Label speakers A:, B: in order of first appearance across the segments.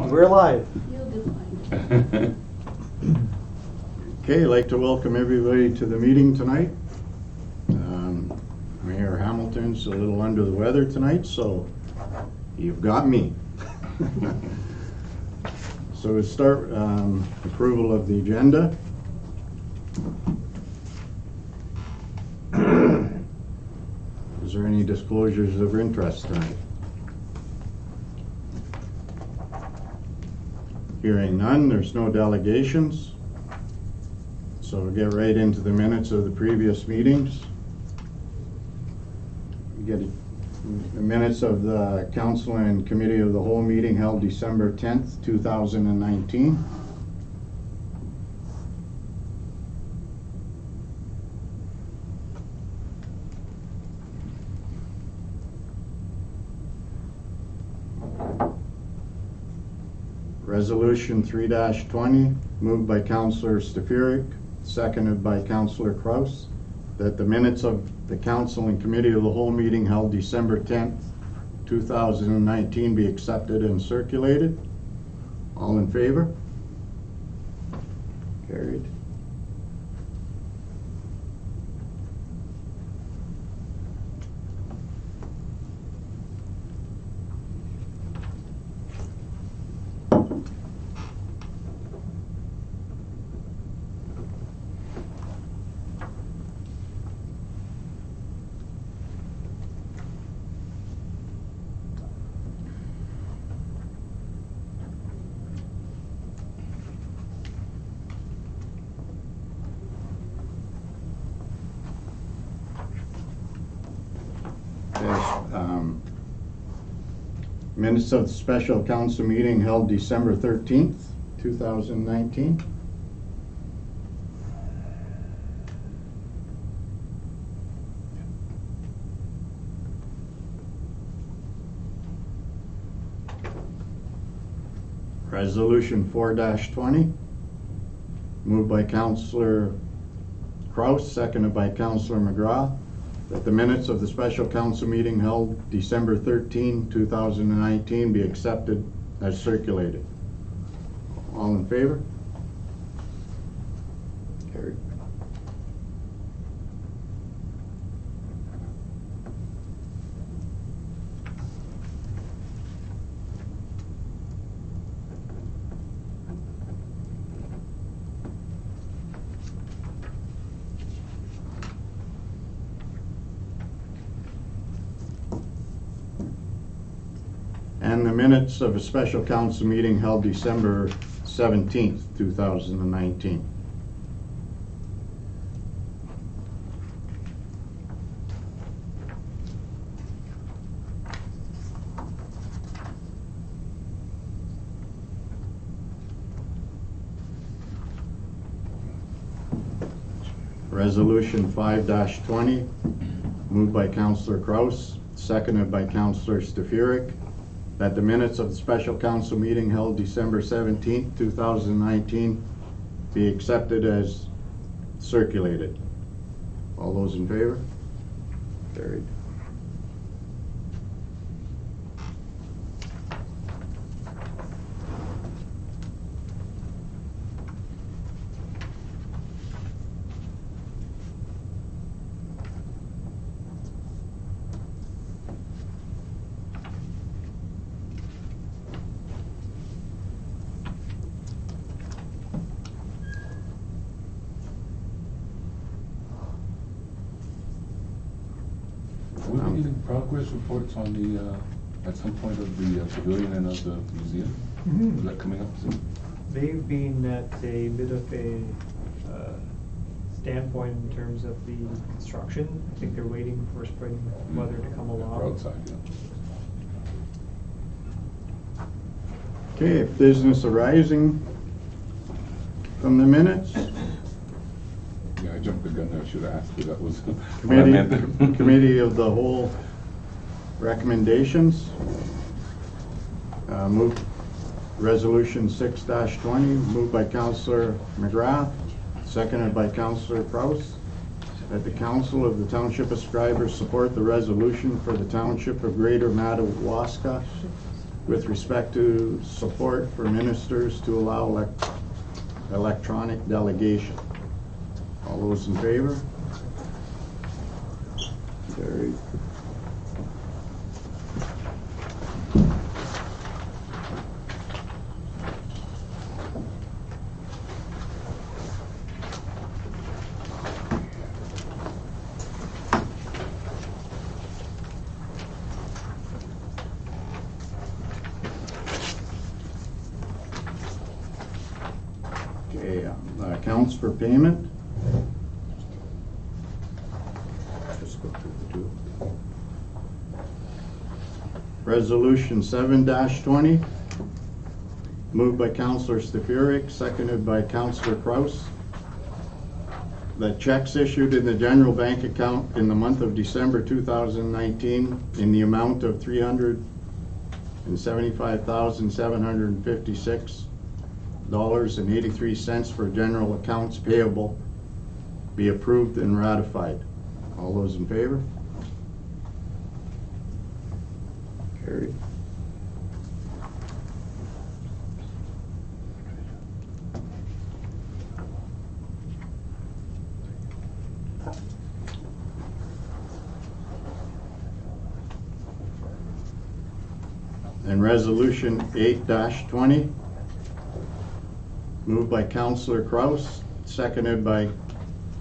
A: We're live.
B: You'll be fine.
C: Okay, I'd like to welcome everybody to the meeting tonight. Mayor Hamilton's a little under the weather tonight, so you've got me. So we start approval of the agenda. Is there any disclosures of interest tonight? Hearing none, there's no delegations. So we'll get right into the minutes of the previous meetings. We get the minutes of the Council and Committee of the Whole meeting held December 10th, 2019. Resolution 3-20, moved by Councillor Stefuric, seconded by Councillor Kraus, that the minutes of the Council and Committee of the Whole meeting held December 10th, 2019 be accepted and circulated. All in favor? Carried. Minutes of the special council meeting held December 13th, 2019. Resolution 4-20, moved by Councillor Kraus, seconded by Councillor McGrath, that the minutes of the special council meeting held December 13, 2019 be accepted as circulated. All in favor? Carried. And the minutes of a special council meeting held December 17th, 2019. Resolution 5-20, moved by Councillor Kraus, seconded by Councillor Stefuric, that the minutes of the special council meeting held December 17th, 2019 be accepted as circulated. All those in favor? Carried.
D: We'll be getting progress reports on the, at some point of the pavilion and of the museum. Is that coming up soon?
A: They've been at a bit of a standpoint in terms of the construction. I think they're waiting for spring weather to come along.
D: Roadside, yeah.
C: Okay, business arising from the minutes.
D: Yeah, I jumped the gun there, I should have asked you, that was what I meant there.
C: Committee of the Whole recommendations. Move resolution 6-20, moved by Councillor McGrath, seconded by Councillor Kraus, that the Council of the Township of Schreiber support the resolution for the Township of Greater Madawaska with respect to support for ministers to allow electronic delegation. All those in favor? Carried. Okay, accounts for payment. Just go through the two. Resolution 7-20, moved by Councillor Stefuric, seconded by Councillor Kraus. The checks issued in the general bank account in the month of December 2019 in the amount of $375,756.83 for general accounts payable be approved and ratified. All those in favor? Carried. And resolution 8-20, moved by Councillor Kraus, seconded by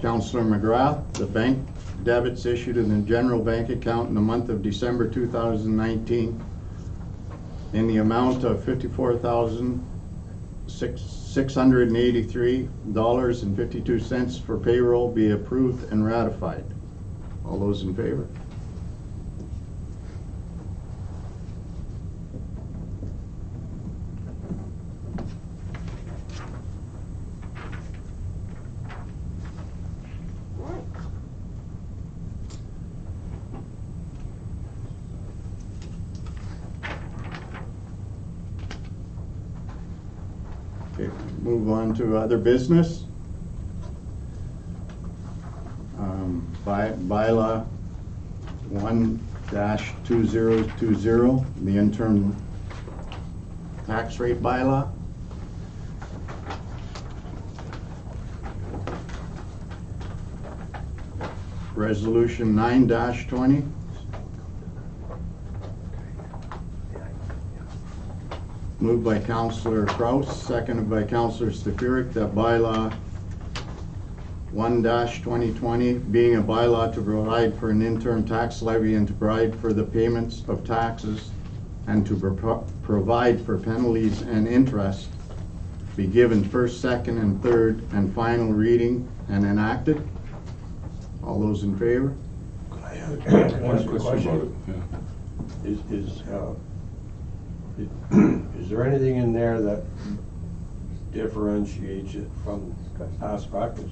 C: Councillor McGrath. The bank debits issued in the general bank account in the month of December 2019 in the amount of $54,683.52 for payroll be approved and ratified. All those in favor? Okay, move on to other business. Bylaw 1-2020, the interim tax rate bylaw. Resolution 9-20. Moved by Councillor Kraus, seconded by Councillor Stefuric, that bylaw 1-2020 being a bylaw to provide for an interim tax levy and to provide for the payments of taxes and to provide for penalties and interest be given first, second, and third and final reading and enacted. All those in favor?
E: I
D: One
E: ask a
D: question about it,
E: Is there anything in there that differentiates it from past practice?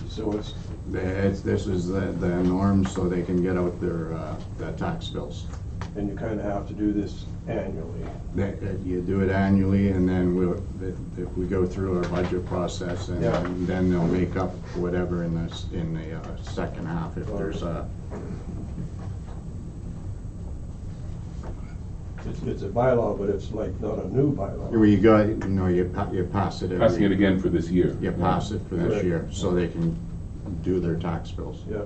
E: So it's,
C: This is the norm, so they can get out their tax bills.
E: and you kind of have to do this annually.
C: You do it annually, and then if we go through our budget process, and
E: Yeah.
C: then they'll make up whatever in the second half if there's a.
E: It's a bylaw, but it's like not a new bylaw.
C: Where you go, you pass it.
D: Passing it again for this year.
C: You pass it for this
E: Correct.
C: year, so they can do their tax bills.
E: Yeah.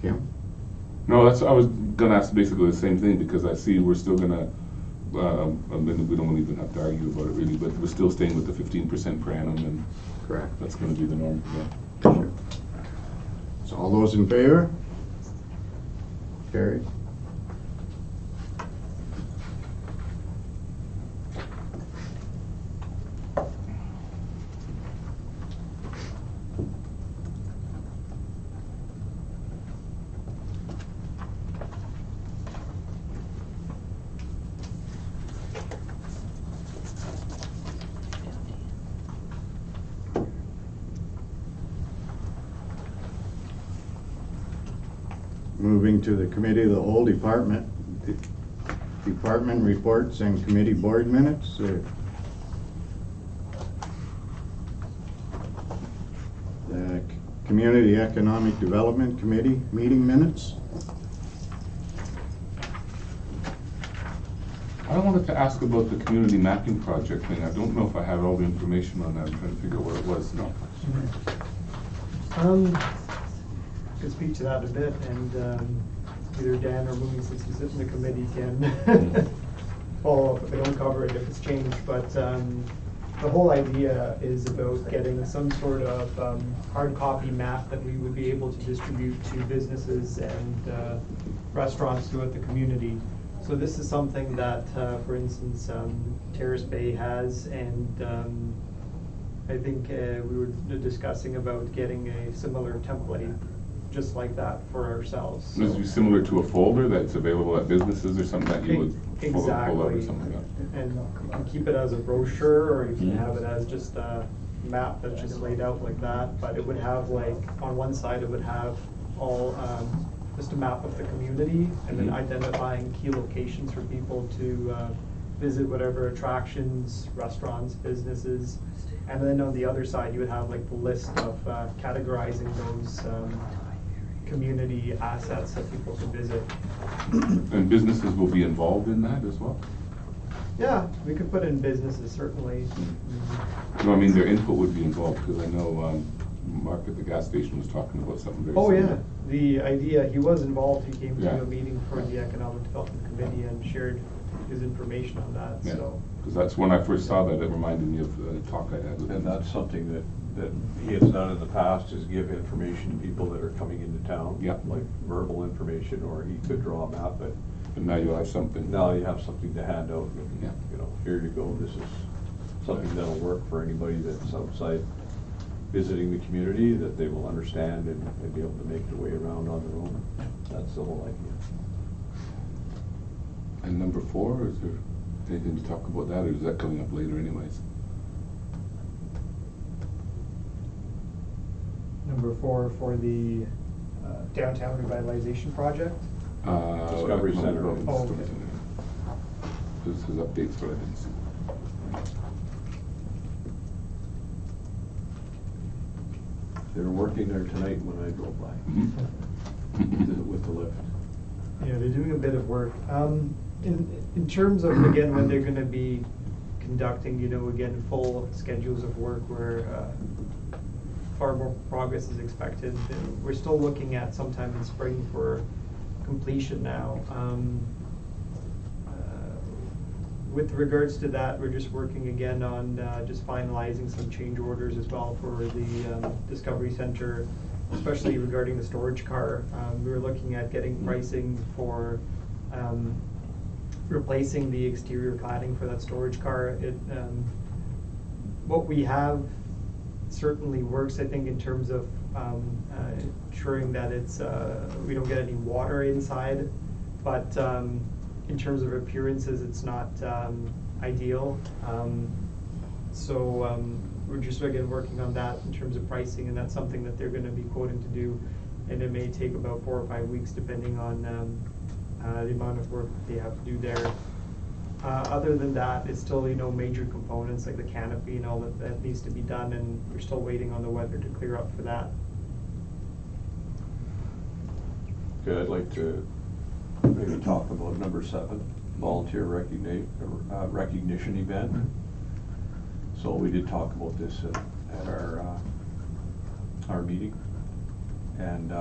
C: Kim?
D: No, I was gonna ask basically the same thing, because I see we're still gonna, and then we don't even have to argue about it really, but we're still staying with the 15% per annum, and
C: Correct.
D: that's gonna be the norm, yeah.
C: Sure. So all those in favor? Carried. Moving to the committee of the whole department reports and committee board minutes. The Community Economic Development Committee meeting minutes.
D: I wanted to ask about the community mapping project thing. I don't know if I have all the information on that. I'm trying to figure out where it was now.
A: Could speak to that a bit, and either Dan or Mooney, since you sit in the committee, can follow up if I don't cover it, if it's changed. But the whole idea is about getting some sort of hard copy map that we would be able to distribute to businesses and restaurants throughout the community. So this is something that, for instance, Terrace Bay has, and I think we were discussing about getting a similar template just like that for ourselves.
D: This would be similar to a folder that's available at businesses or something that you would pull out or
A: Exactly.
D: something like that.
A: And you can keep it as a brochure, or you can have it as just a map that's just laid out like that. But it would have, like, on one side it would have all, just a map of the community, and then identifying key locations for people to visit, whatever attractions, restaurants, businesses. And then on the other side, you would have like the list of categorizing those community assets that people could visit.
D: And businesses will be involved in that as well?
A: Yeah, we could put in businesses, certainly.
D: No, I mean, their input would be involved, because I know Mark at the gas station was talking about something very
A: Oh,
D: similar.
A: yeah, the idea, he was involved, he came
D: Yeah.
A: to a meeting for the Economic Development Committee and shared his information on that,
D: Yeah,
A: so.
D: because that's when I first saw that, it reminded me of a talk I had with him.
E: And that's something that he has done in the past, is give information to people that are coming into town.
D: Yeah.
E: Like verbal information, or he could draw a map, but
D: And now you'll have something.
E: now you have something to hand out.
D: Yeah.
E: You know, here you go, this is something that'll work for anybody that's outside visiting the community, that they will understand and be able to make their way around on their own. That's the whole idea.
D: And number 4, is there anything to talk about that, or is that coming up later anyways?
A: Number 4 for the downtown revitalization project.
E: Discovery Center.
A: Oh, okay.
D: This is updates, but I didn't see.
E: They were working there tonight when I drove by. With the lift.
A: Yeah, they're doing a bit of work. In terms of, again, when they're gonna be conducting, again, full schedules of work where far more progress is expected. We're still looking at sometime in spring for completion now. With regards to that, we're just working again on just finalizing some change orders as well for the Discovery Center, especially regarding the storage car. We were looking at getting pricing for replacing the exterior cladding for that storage car. What we have certainly works, I think, in terms of ensuring that it's we don't get any water inside, but in terms of appearances, it's not ideal. So we're just again working on that in terms of pricing, and that's something that they're going to be quoting to do, and it may take about 4 or 5 weeks depending on the amount of work they have to do there. Other than that, it's still major components like the canopy and all that needs to be done, and we're still waiting on the weather to clear up for that.
E: Okay, I'd like to maybe talk about number 7, volunteer recognition event. So we did talk about this at our meeting, and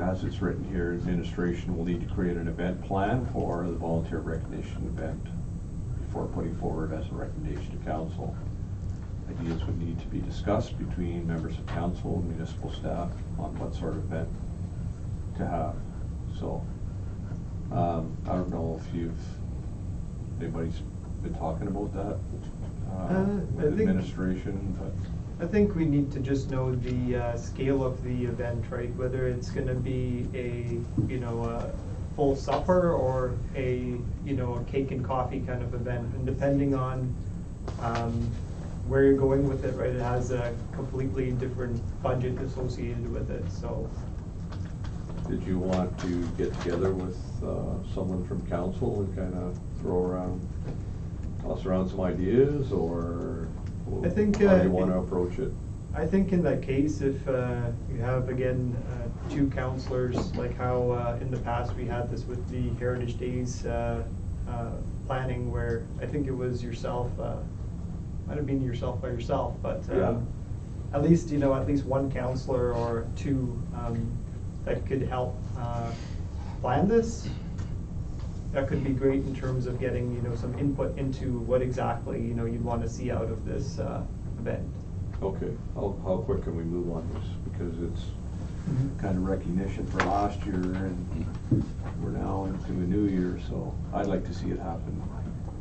E: as it's written here, administration will need to create an event plan for the volunteer recognition event before putting forward as a recommendation to council. Ideas would need to be discussed between members of council and municipal staff on what sort of event to have. So, I don't know if anybody's been talking about that with
A: I think-
E: administration, but.
A: I think we need to just know the scale of the event, right? Whether it's going to be a full supper or a cake and coffee kind of event, and depending on where you're going with it, right? It has a completely different budget associated with it. So,
E: Did you want to get together with someone from council and kind of toss around some ideas, or
A: I think,
E: how do you want to approach it?
A: I think in that case, if you have again 2 councillors, like how in the past we had this with the Heritage Days planning where I think it was yourself, might have been yourself by yourself, but
E: Yeah.
A: at least, at least one counselor or two that could help plan this. That could be great in terms of getting, some input into what exactly, you'd want to see out of this event.
E: Okay, how quick can we move on this? Because it's kind of recognition for last year, and we're now into a new year, so I'd like to see it happen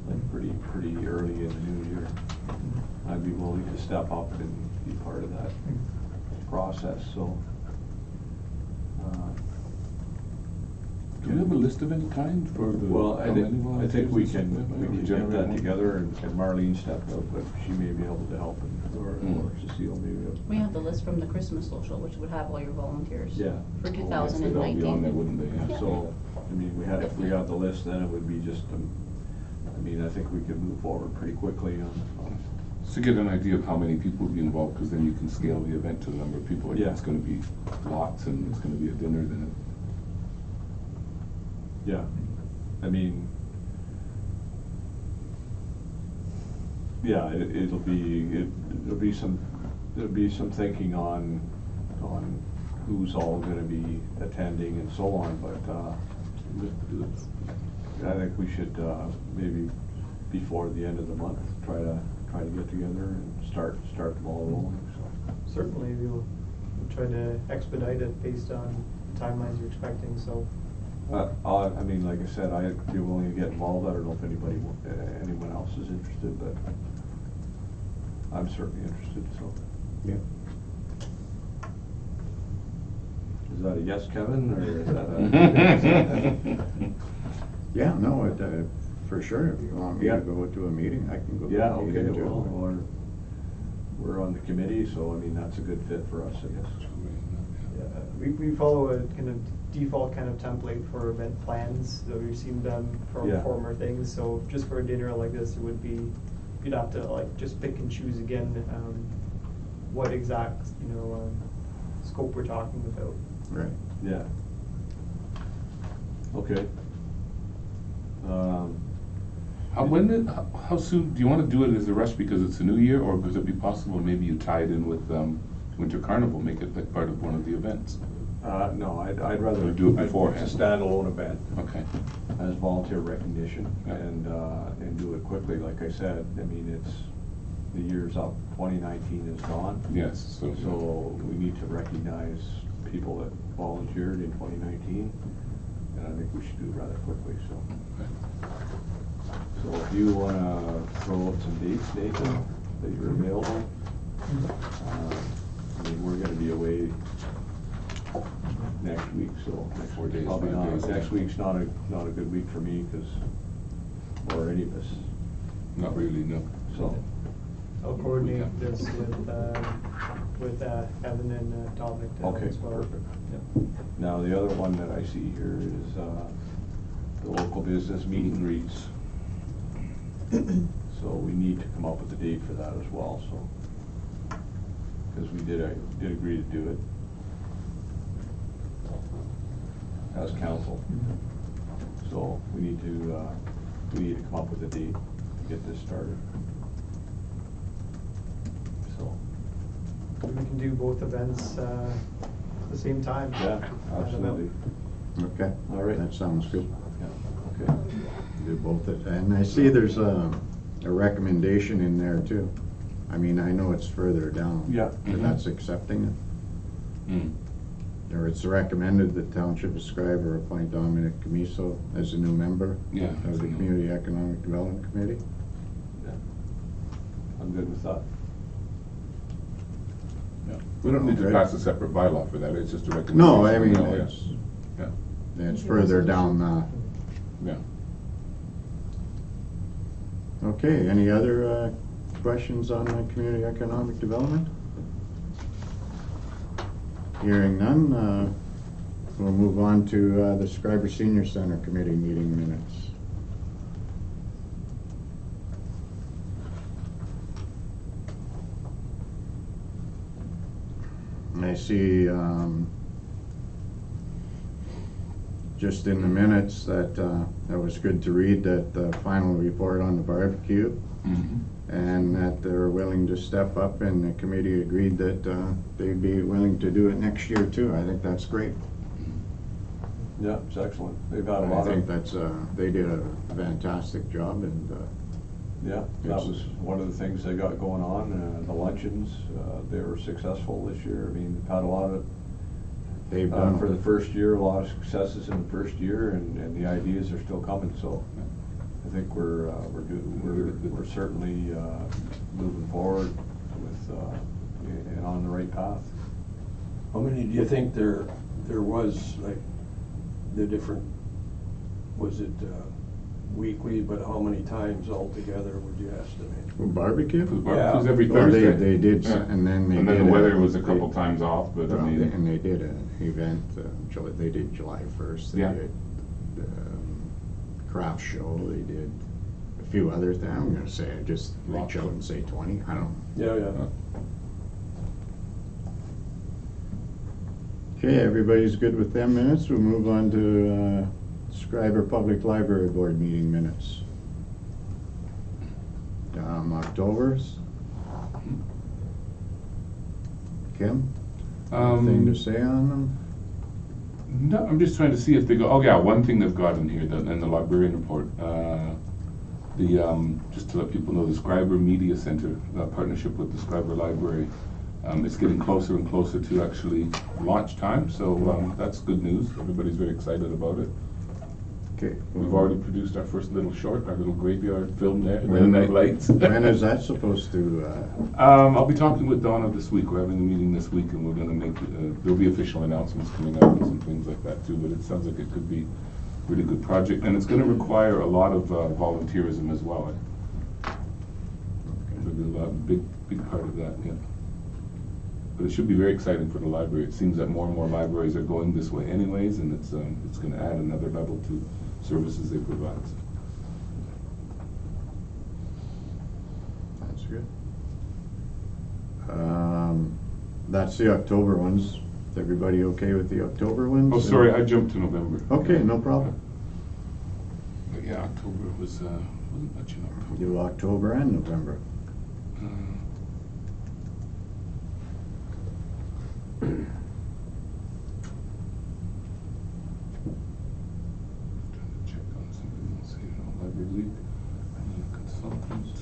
E: like pretty early in the new year. I'd be willing to step up and be part of that process, so.
D: Do you have a list of any kind for the?
E: Well, I
D: how many
E: think
D: volunteers
E: we
D: and stuff
E: can
D: like that?
E: get
D: Generate
E: that
D: one?
E: together, and Marlene stepped up, but she may be able to help, or Cecile maybe.
B: We have the list from the Christmas social, which would have all your volunteers.
E: Yeah.
B: For
D: Oh, yes, they'd all be on there,
B: 2019.
D: wouldn't they? Yeah.
E: So, I mean, if we got the list, then it would be just, I think we could move forward pretty quickly on.
D: Just to get an idea of how many people would be involved, because then you can scale the event to the number of people. Like,
E: Yeah.
D: it's gonna be lots, and it's gonna be a dinner, then
E: Yeah, I mean, yeah, it'll be some thinking on who's all gonna be attending and so on, but, I think we should, maybe before the end of the month, try to get together and start the ball rolling, so.
A: Certainly, we'll try to expedite it based on the timelines you're expecting, so.
E: I mean, like I said, I'd be willing to get involved. I don't know if anyone else is interested, but I'm certainly interested, so.
C: Yeah.
E: Is that a yes, Kevin, or is that a?
C: Yeah, no, for sure, if you want me
E: Yeah.
C: to go to a meeting, I can go to
E: Yeah,
C: a
E: okay,
C: meeting too.
E: well, we're on the committee, so I mean, that's a good fit for us, I guess.
A: We follow a kind of default kind of template for event plans that we've seen done from
E: Yeah.
A: former things, so just for a dinner like this, it would be, you'd have to like just pick and choose again, what exact, scope we're talking about.
C: Right.
E: Yeah. Okay.
D: how soon, do you wanna do it as a rush because it's a new year, or could it be possible maybe you tie it in with, Winter Carnival, make it like part of one of the events?
E: No, I'd rather.
D: Or do it beforehand.
E: It's a standalone event.
D: Okay.
E: As volunteer recognition,
D: Yeah.
E: and do it quickly, like I said. I mean, the year's up, 2019 is gone.
D: Yes,
E: So we need to recognize people that volunteered in 2019, and I think we should do it rather quickly, so.
D: Okay.
E: So if you wanna throw out some dates, Nathan, that you're available, I mean, we're gonna be away next week, so.
D: 4 days,
E: Probably
D: 5
E: not,
D: days,
E: next
D: yeah.
E: week's not a good week for me, or any of us,
D: Not really, no.
E: so.
A: I'll coordinate this with Evan and Dominic
E: Okay,
A: as well.
E: perfect.
A: Yep.
E: Now, the other one that I see here is, the local business meet and greets. So we need to come up with a date for that as well, so. Because we did agree to do it as council. So we need to come up with a date to get this started. So,
A: We can do both events at the same time.
E: yeah, absolutely.
C: Okay.
E: All right.
C: That sounds good.
E: Yeah, okay.
C: Do both, and I see there's a recommendation in there too. I mean, I know it's further down.
E: Yeah.
C: But that's accepting it.
D: Mm.
C: Or it's recommended that Township of Schreiber appoint Dominic Camiso as a new member
D: Yeah.
C: of the Community Economic Development Committee.
E: Yeah. I'm good with that.
D: Yeah. We don't need to
C: Okay.
D: pass a separate bylaw for that, it's just a recommendation.
C: No, I mean,
D: Yeah.
C: it's,
D: Yeah,
C: it's further down,
D: yeah.
C: okay, any other questions on community economic development? Hearing none, we'll move on to the Schreiber Senior Center Committee meeting minutes. And I see just in the minutes that, that was good to read that the final report on the barbecue, and that they're willing to step up, and the committee agreed that they'd be willing to do it next year too. I think that's great.
E: Yeah, it's excellent. They've had a
C: I
E: lot
C: think
E: of,
C: that's, they did a fantastic job, and
E: yeah, that
C: it's-
E: was one of the things they got going on, the luncheons, they were successful this year. I mean, they've had a lot of,
C: they've done.
E: for the first year, a lot of successes in the first year, and the ideas are still coming, so I think we're certainly moving forward with, and on the right path.
F: How many do you think there was, like, the different, was it weekly, but how many times altogether would you estimate?
C: Barbecue?
D: Barbecues every
C: Well,
D: Thursday.
C: they did,
D: Yeah.
C: and then they
D: And then
C: did
D: the weather
C: a-
D: was a couple
C: they-
D: times off, but I
C: Well,
D: mean.
C: and they did an event, they did July 1st, they
D: Yeah.
C: did craft show, they did a few other things. I'm gonna say, just reach out and say 20, I don't know.
F: Yeah.
C: Okay, everybody's good with them minutes, we'll move on to Schreiber Public Library Board meeting minutes. October's. Kim, anything to say on them?
D: No, I'm just trying to see if they go, oh yeah, one thing they've got in here, in the librarian report, just to let people know, the Schreiber Media Center, partnership with the Schreiber Library, it's getting closer and closer to actually launch time, so that's good news. Everybody's very excited about it.
C: Okay.
D: We've already produced our first little short, our little graveyard film there, the
C: When-
D: night lights.
C: When is that supposed to,
D: I'll be talking with Donna this week. We're having a meeting this week, and we're gonna make, there'll be official announcements coming out and some things like that too, but it sounds like it could be a really good project, and it's gonna require a lot of volunteerism as well. There'll be a lot, big part of that, yeah. But it should be very exciting for the library. It seems that more and more libraries are going this way anyways, and it's gonna add another level to services they provide.
C: that's good. That's the October ones. Is everybody okay with the October ones?
D: Oh, sorry, I jumped to November.
C: Okay, no problem.
D: But yeah, October wasn't much in October.
C: Do October and November.
D: Trying to check on something else here. Library League, I need a consultant.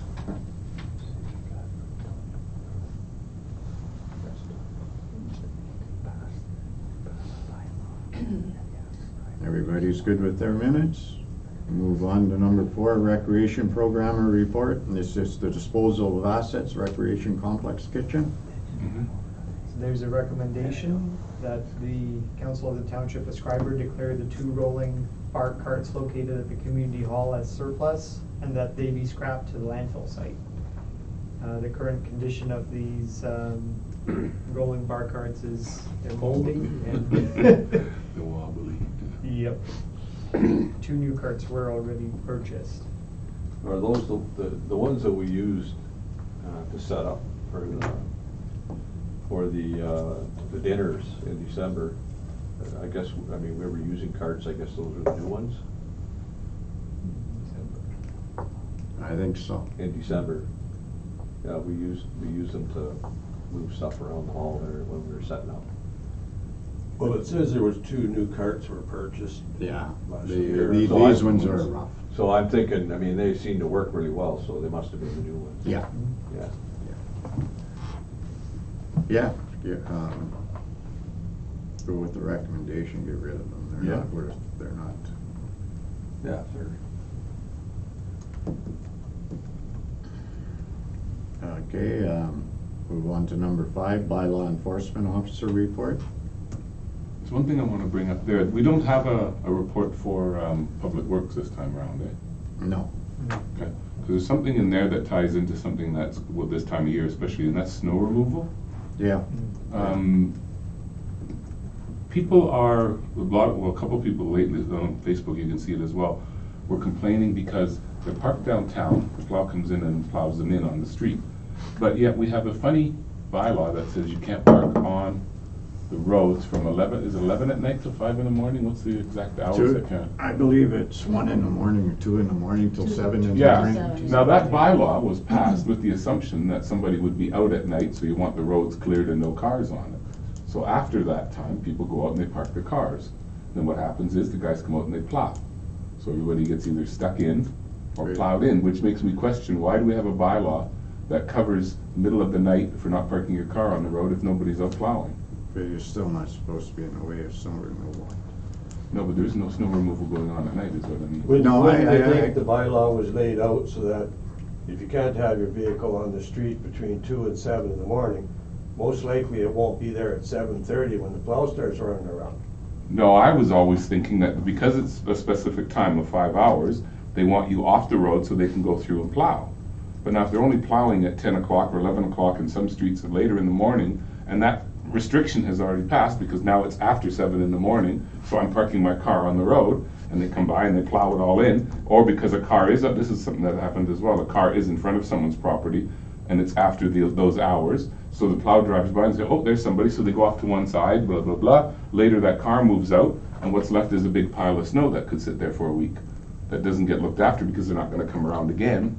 C: Everybody's good with their minutes? Move on to number 4, Recreation Programmer Report. And this is the disposal of assets, Recreation Complex Kitchen.
A: There's a recommendation that the Council of the Township of Schreiber declare the 2 rolling bar carts located at the community hall as surplus, and that they be scrapped to the landfill site. The current condition of these rolling bar carts is they're moldy and
D: The wobbly.
A: yep. 2 new carts were already purchased.
E: Are those the ones that we used to set up for the dinners in December? I guess, I mean, we were using carts, I guess those are the new ones
C: I think so.
E: in December. Yeah, we used them to move stuff around the hall there when we were setting up.
F: Well, it says there was 2 new carts were purchased
C: Yeah,
F: last
C: the-
F: year.
C: the-
E: So
C: these
E: I-
C: ones are rough.
E: So I'm thinking, I mean, they seem to work really well, so they must have been the new ones.
C: Yeah.
E: Yeah.
C: Yeah, go with the recommendation, get rid of them. They're
E: Yeah.
C: not worth, they're not.
E: Yeah, sure.
C: Okay, move on to number 5, Bylaw Enforcement Officer Report.
D: There's one thing I want to bring up there. We don't have a report for Public Works this time around, eh?
C: No.
D: Okay. Because there's something in there that ties into something that's, well, this time of year especially, and that's snow removal.
C: Yeah.
D: People are, a couple of people lately, on Facebook you can see it as well, were complaining because they're parked downtown, the plow comes in and plows them in on the street. But yet we have a funny bylaw that says you can't park on the roads from 11, is it 11 at night to 5 in the morning? What's the exact hours that can?
C: I believe it's 1 in the morning or 2 in the morning till 7 in the
D: Yeah,
C: morning.
D: now that bylaw was passed with the assumption that somebody would be out at night, so you want the roads cleared and no cars on it. So after that time, people go out and they park their cars. Then what happens is the guys come out and they plow. So everybody gets either stuck in or
C: Right.
D: plowed in, which makes me question, why do we have a bylaw that covers middle of the night for not parking your car on the road if nobody's out plowing?
C: But you're still not supposed to be in the way of snow removal.
D: No, but there's no snow removal going on at night, is what I mean.
F: Wouldn't
C: No,
F: wouldn't
C: I-
F: you
C: I-
F: think the bylaw was laid out so that if you can't have your vehicle on the street between 2 and 7 in the morning, most likely it won't be there at 7:30 when the plow starts running around?
D: No, I was always thinking that because it's a specific time of 5 hours, they want you off the road so they can go through and plow. But now if they're only plowing at 10 o'clock or 11 o'clock in some streets later in the morning, and that restriction has already passed because now it's after 7 in the morning, so I'm parking my car on the road, and they come by and they plow it all in, or because a car is up, this is something that happened as well, a car is in front of someone's property, and it's after those hours, so the plow drives by and says, oh, there's somebody, so they go off to one side, blah, blah, blah. Later that car moves out, and what's left is a big pile of snow that could sit there for a week. That doesn't get looked after because they're not gonna come around again.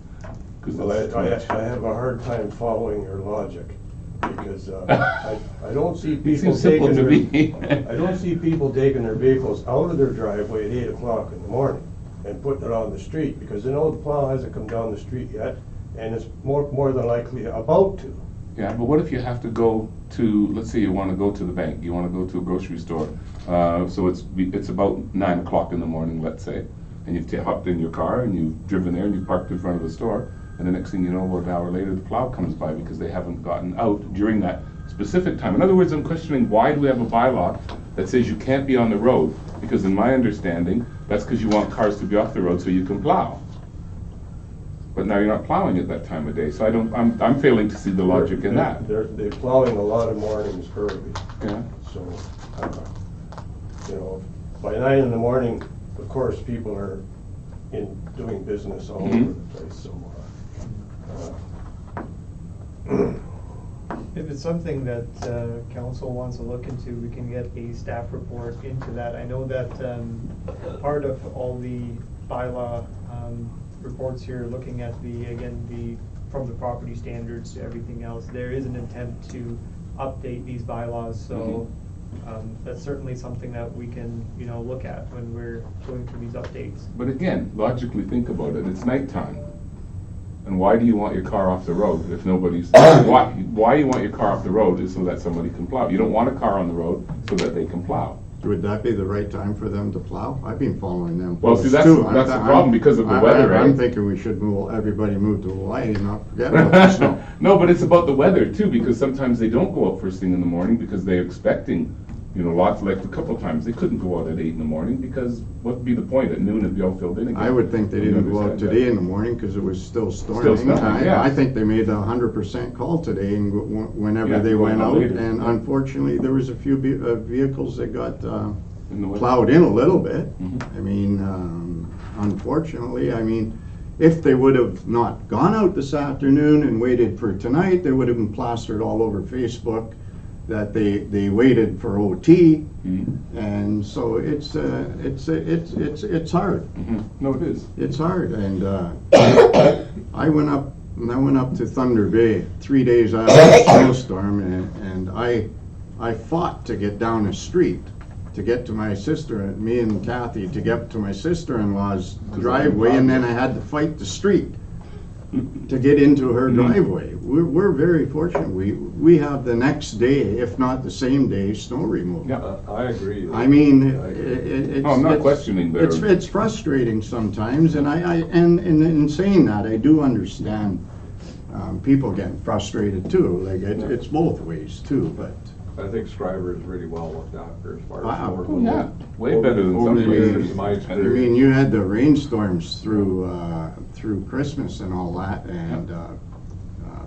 D: 'Cause
F: Well,
D: it's too much.
F: I have a hard time following your logic, because I don't see
D: It
F: people
D: seems simple
F: taking
D: to me.
F: I don't see people taking their vehicles out of their driveway at 8 o'clock in the morning and putting it on the street, because they know the plow hasn't come down the street yet, and it's more than likely about to.
D: Yeah, but what if you have to go to, let's say you want to go to the bank, you want to go to a grocery store, so it's about 9 o'clock in the morning, let's say, and you've hopped in your car and you've driven there and you parked in front of the store, and the next thing you know, about an hour later, the plow comes by because they haven't gotten out during that specific time. In other words, I'm questioning, why do we have a bylaw that says you can't be on the road? Because in my understanding, that's because you want cars to be off the road so you can plow. But now you're not plowing at that time of day, so I'm failing to see the logic in that.
F: They're plowing a lot of mornings early,
D: Yeah.
F: so, you know, by 9 in the morning, of course, people are doing business all over the place, so.
A: If it's something that council wants to look into, we can get a staff report into that. I know that part of all the bylaw reports here, looking at from the property standards to everything else, there is an intent to update these bylaws, so that's certainly something that we can, look at when we're going through these updates.
D: But again, logically think about it, it's nighttime. And why do you want your car off the road if nobody's, why you want your car off the road is so that somebody can plow. You don't want a car on the road so that they can plow.
C: Would that be the right time for them to plow? I've been following them.
D: Well, see,
C: posts
D: that's
C: too.
D: the problem because of the weather,
C: I'm
D: right?
C: thinking we should everybody move to Hawaii and not forget about the snow.
D: No, but it's about the weather too, because sometimes they don't go out first thing in the morning because they're expecting, lots, like a couple of times, they couldn't go out at 8 in the morning because what'd be the point? At noon it'd be all filled in again.
C: I would think they
D: You
C: didn't go out
D: understand
C: today
D: that.
C: in the morning because it was still storming
D: snowing,
C: time.
D: yeah.
C: I think they made 100% call today and whenever
D: Yeah,
C: they
D: going
C: went
D: out
C: out.
D: later.
C: And unfortunately, there was a few vehicles that got
D: In the weather.
C: plowed in a little bit.
D: Mhm.
C: I mean, unfortunately, if they would have not gone out this afternoon and waited for tonight, they would have been plastered all over Facebook that they waited for OT.
D: Mhm.
C: And so it's hard.
D: No, it is.
C: It's hard, and I went up to Thunder Bay 3 days after the snowstorm, and I fought to get down a street to get to my sister, me and Kathy, to get to my sister-in-law's driveway, and then I had to fight the street to get into her driveway. We're very fortunate. We have the next day, if not the same day, snow removal.
D: Yeah.
E: I agree.
C: I mean,
D: No, I'm not questioning their.
C: it's frustrating sometimes, and and in saying that, I do understand people getting frustrated too. Like it's both ways too, but
E: I think Schreiber is really well looked after as far as. snow
D: Oh, yeah,
E: removal.
D: way better than some
E: Over the years,
D: places.
E: in my
C: I
E: experience.
C: mean, you had the rainstorms through Christmas and all that, and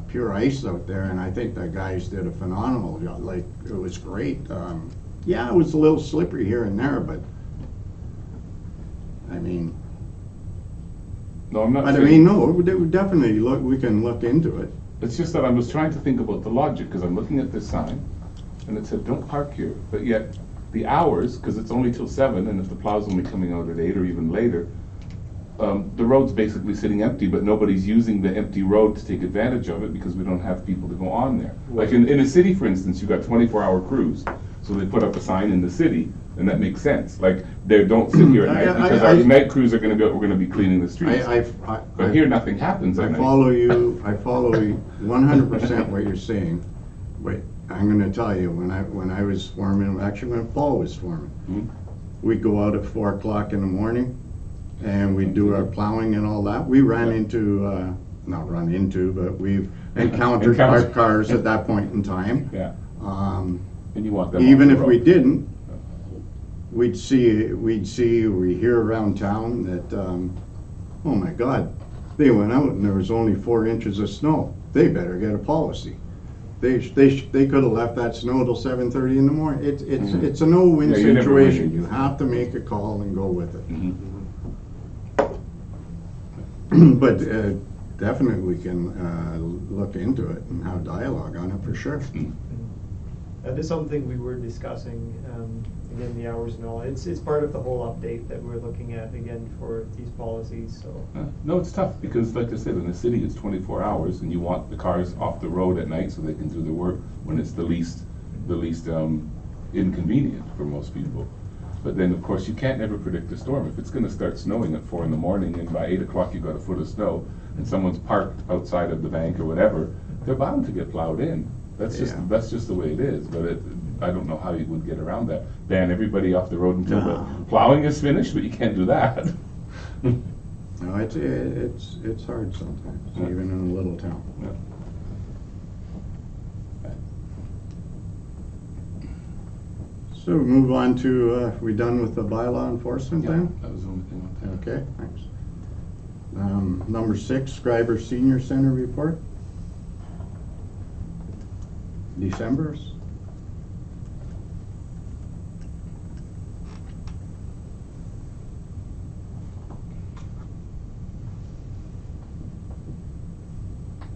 C: pure ice out there, and I think the guys did a phenomenal job. Like, it was great. Yeah, it was a little slippery here and there, but I mean.
D: No, I'm not
C: But I
D: saying.
C: mean, no, definitely we can look into it.
D: It's just that I was trying to think about the logic, because I'm looking at this sign, and it said, don't park here, but yet the hours, because it's only till 7, and if the plow's only coming out at 8 or even later, the road's basically sitting empty, but nobody's using the empty road to take advantage of it because we don't have people to go on there. Like in a city, for instance, you got 24-hour crews, so they put up a sign in the city, and that makes sense. Like, they don't sit here at night because our night crews are gonna we're gonna be cleaning the streets. But here, nothing happens at
C: I
D: night.
C: follow you 100% what you're saying. But I'm gonna tell you, when I was foreman, actually when Paul was foreman, we'd go out at 4 o'clock in the morning, and we'd do our plowing and all that. We ran into, not run into, but we've encountered parked cars at that point in time.
D: Yeah, and you want them
C: Even
D: off the
C: if we
D: road.
C: didn't, we'd see, we hear around town that, oh my God, they went out and there was only 4 inches of snow. They better get a policy. They could have left that snow till 7:30 in the morning. It's a no-win
D: Yeah, you never
C: situation.
D: win.
C: You have to make a call and go with it.
D: Mhm.
C: But definitely we can look into it and have dialogue on it for sure.
A: That is something we were discussing, again, the hours and all. It's part of the whole update that we're looking at, again, for these policies, so.
D: No, it's tough, because like I said, in the city, it's 24 hours, and you want the cars off the road at night so they can do their work when it's the least inconvenient for most people. But then, of course, you can't never predict a storm. If it's gonna start snowing at 4 in the morning, and by 8 o'clock you got a foot of snow, and someone's parked outside of the bank or whatever, they're bound to get plowed in. That's just the way it is, but I don't know how you would get around that. Ban everybody off the road until the plowing is finished, but you can't do that.
C: No, it's hard sometimes,
D: Yeah.
C: even in a little town.
D: Yeah.
C: So we move on to, we done with the bylaw enforcement
D: Yeah,
C: then?
D: that was the only thing on that.
C: Okay, thanks. Number 6, Schreiber Senior Center report. December's.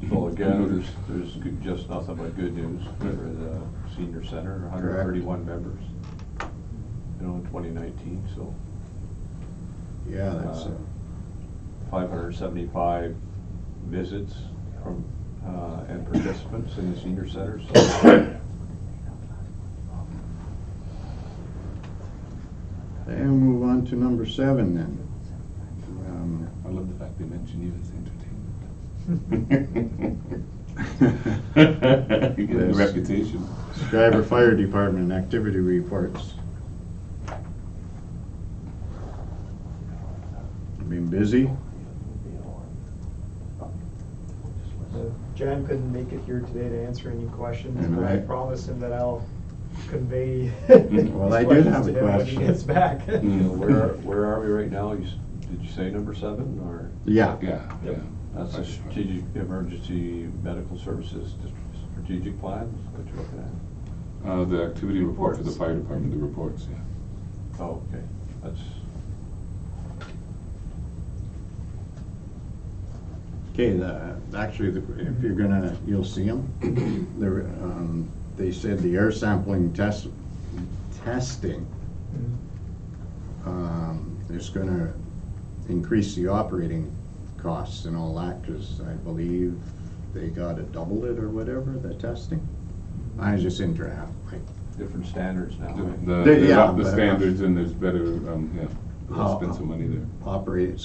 E: So again, there's just nothing but good news for the senior center, 131 members, in 2019, so.
C: Yeah, that's,
E: 575 visits from, and participants in the senior center, so.
C: and move on to number 7 then.
D: I love the fact they mention you as entertainment. You get a
C: Yes.
D: reputation.
C: Schreiber Fire Department activity reports. Been busy?
A: Jan couldn't make it here today to answer any questions,
C: And
A: but I
C: I-
A: promised him that I'll convey
C: Well, I
A: his
C: did have
A: questions
C: a
A: to him when he
C: question.
A: gets back.
E: So where are we right now? Did you say number 7, or?
C: Yeah.
D: Yeah, yeah.
E: That's a strategic emergency medical services strategic plan, is what you're looking at?
D: The activity report for the
A: Reports.
D: fire department, the reports, yeah.
E: Oh, okay, that's,
C: Okay, actually, if you're gonna, you'll see them. They said the air sampling testing is gonna increase the operating costs and all that, because I believe they gotta double it or whatever, the testing. I was just interested, like,
E: different standards now, right?
D: They
C: Yeah,
D: up the
C: but-
D: standards, and there's better,
C: How-
D: spend some money there.
C: operate,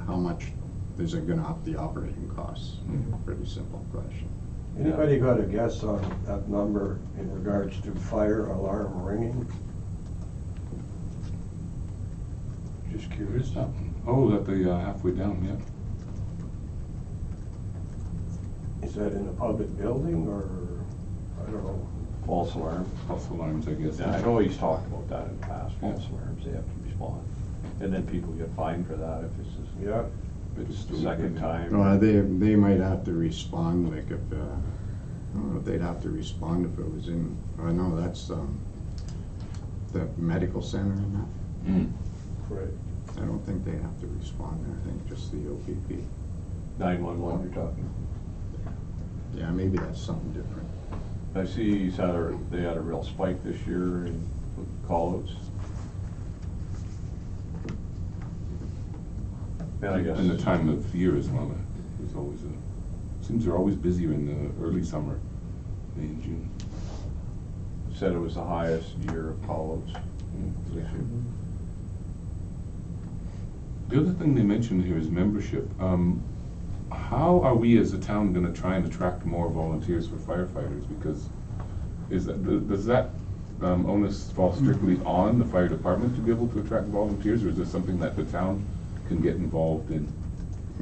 C: how much is it gonna up the operating costs? Pretty simple question.
F: Anybody got a guess on that number in regards to fire alarm ringing? Just curious.
D: Oh, that the halfway down, yeah.
F: Is that in a public building or, I don't know?
E: False alarm.
D: False alarms, I guess.
E: Yeah, I know he's talked about that in the past, false alarms, they have to respond. And then people get fined for that if it's
F: Yeah.
E: the second time.
C: Well, they might have to respond, like if, I don't know if they'd have to respond if it was in, I know that's, the medical center and that.
D: Mm.
F: Right.
C: I don't think they have to respond there, I think just the OPP.
E: 911 you're talking?
C: Yeah, maybe that's something different.
E: I see they had a real spike this year in call-outs. And I guess.
D: And the time of year as well, there's always seems they're always busier in the early summer, May and June.
E: Said it was the highest year of call-outs this year.
D: The other thing they mentioned here is membership. How are we as a town gonna try and attract more volunteers for firefighters? Because does that onus fall strictly on the fire department to be able to attract volunteers, or is this something that the town can get involved in,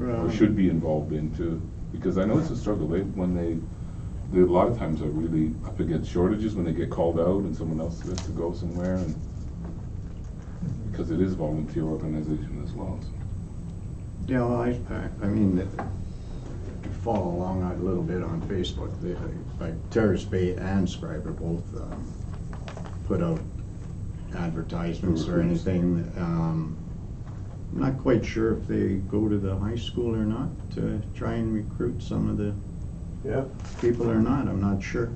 D: or should be involved in too? Because I know it's a struggle. They a lot of times are really up against shortages when they get called out and someone else has to go somewhere, and because it is a volunteer organization as well. So.
C: Yeah, well, I mean, follow along a little bit on Facebook. Like Terrace Bay and Schreiber both put out advertisements or anything. I'm not quite sure if they go to the high school or not to try and recruit some of the people or not. I'm not sure.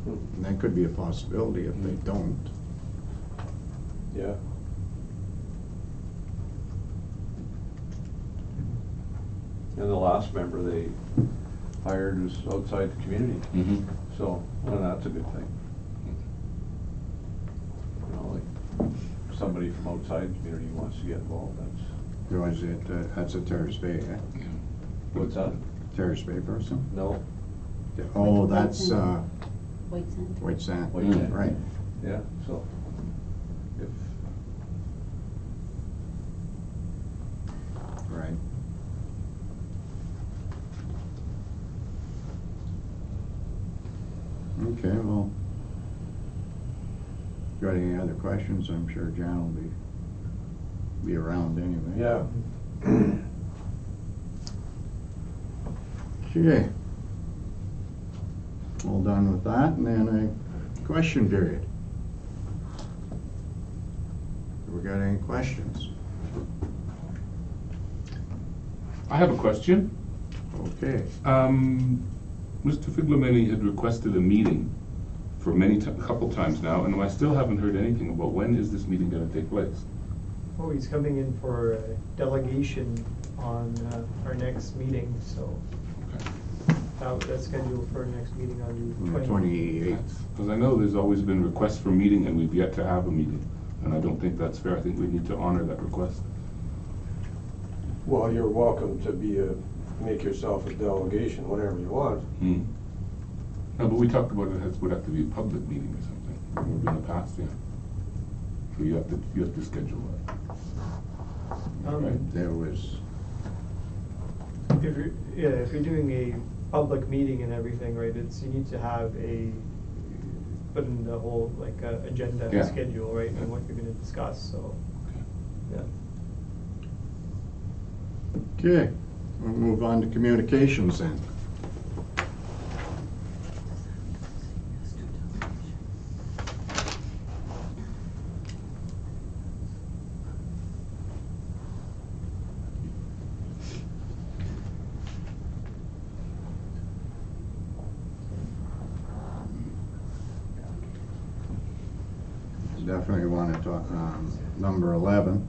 C: And that could be a possibility if they don't.
F: Yeah.
E: And the last member they hired was outside the community.
D: Mm-hmm.
E: So, well, that's a good thing. You know, like, somebody from outside the community wants to get involved,
C: That's a Terrace Bay, eh?
D: Yeah.
E: what's that?
C: Terrace Bay person?
E: No,
C: Oh, that's
B: White sand.
C: White Sand.
E: White Sand.
C: Right.
E: yeah, so, if,
C: Right. Okay, well, got any other questions? I'm sure Jan will be around anyway.
F: Yeah.
C: Okay. All done with that, and then a question period. We got any questions?
D: I have a question.
C: Okay.
D: Mr. Figlemeni had requested a meeting for a couple times now, and I still haven't heard anything about when is this meeting going to take place.
A: Oh, he's coming in for a delegation on our next meeting, so that's scheduled for our next meeting on the
C: 28th.
D: Because I know there's always been requests for a meeting, and we've yet to have a meeting, and I don't think that's fair. I think we need to honor that request.
F: Well, you're welcome to make yourself a delegation whenever you want.
D: No, but we talked about it would have to be a public meeting or something in the past, yeah. So you have to schedule that. Right.
C: There was,
A: if you're doing a public meeting and everything, right, you need to have put in the whole, agenda and
C: Yeah.
A: schedule, right, and what you're gonna discuss, so,
D: Okay.
A: yeah.
C: okay, we'll move on to communications then. Definitely want to talk, number 11.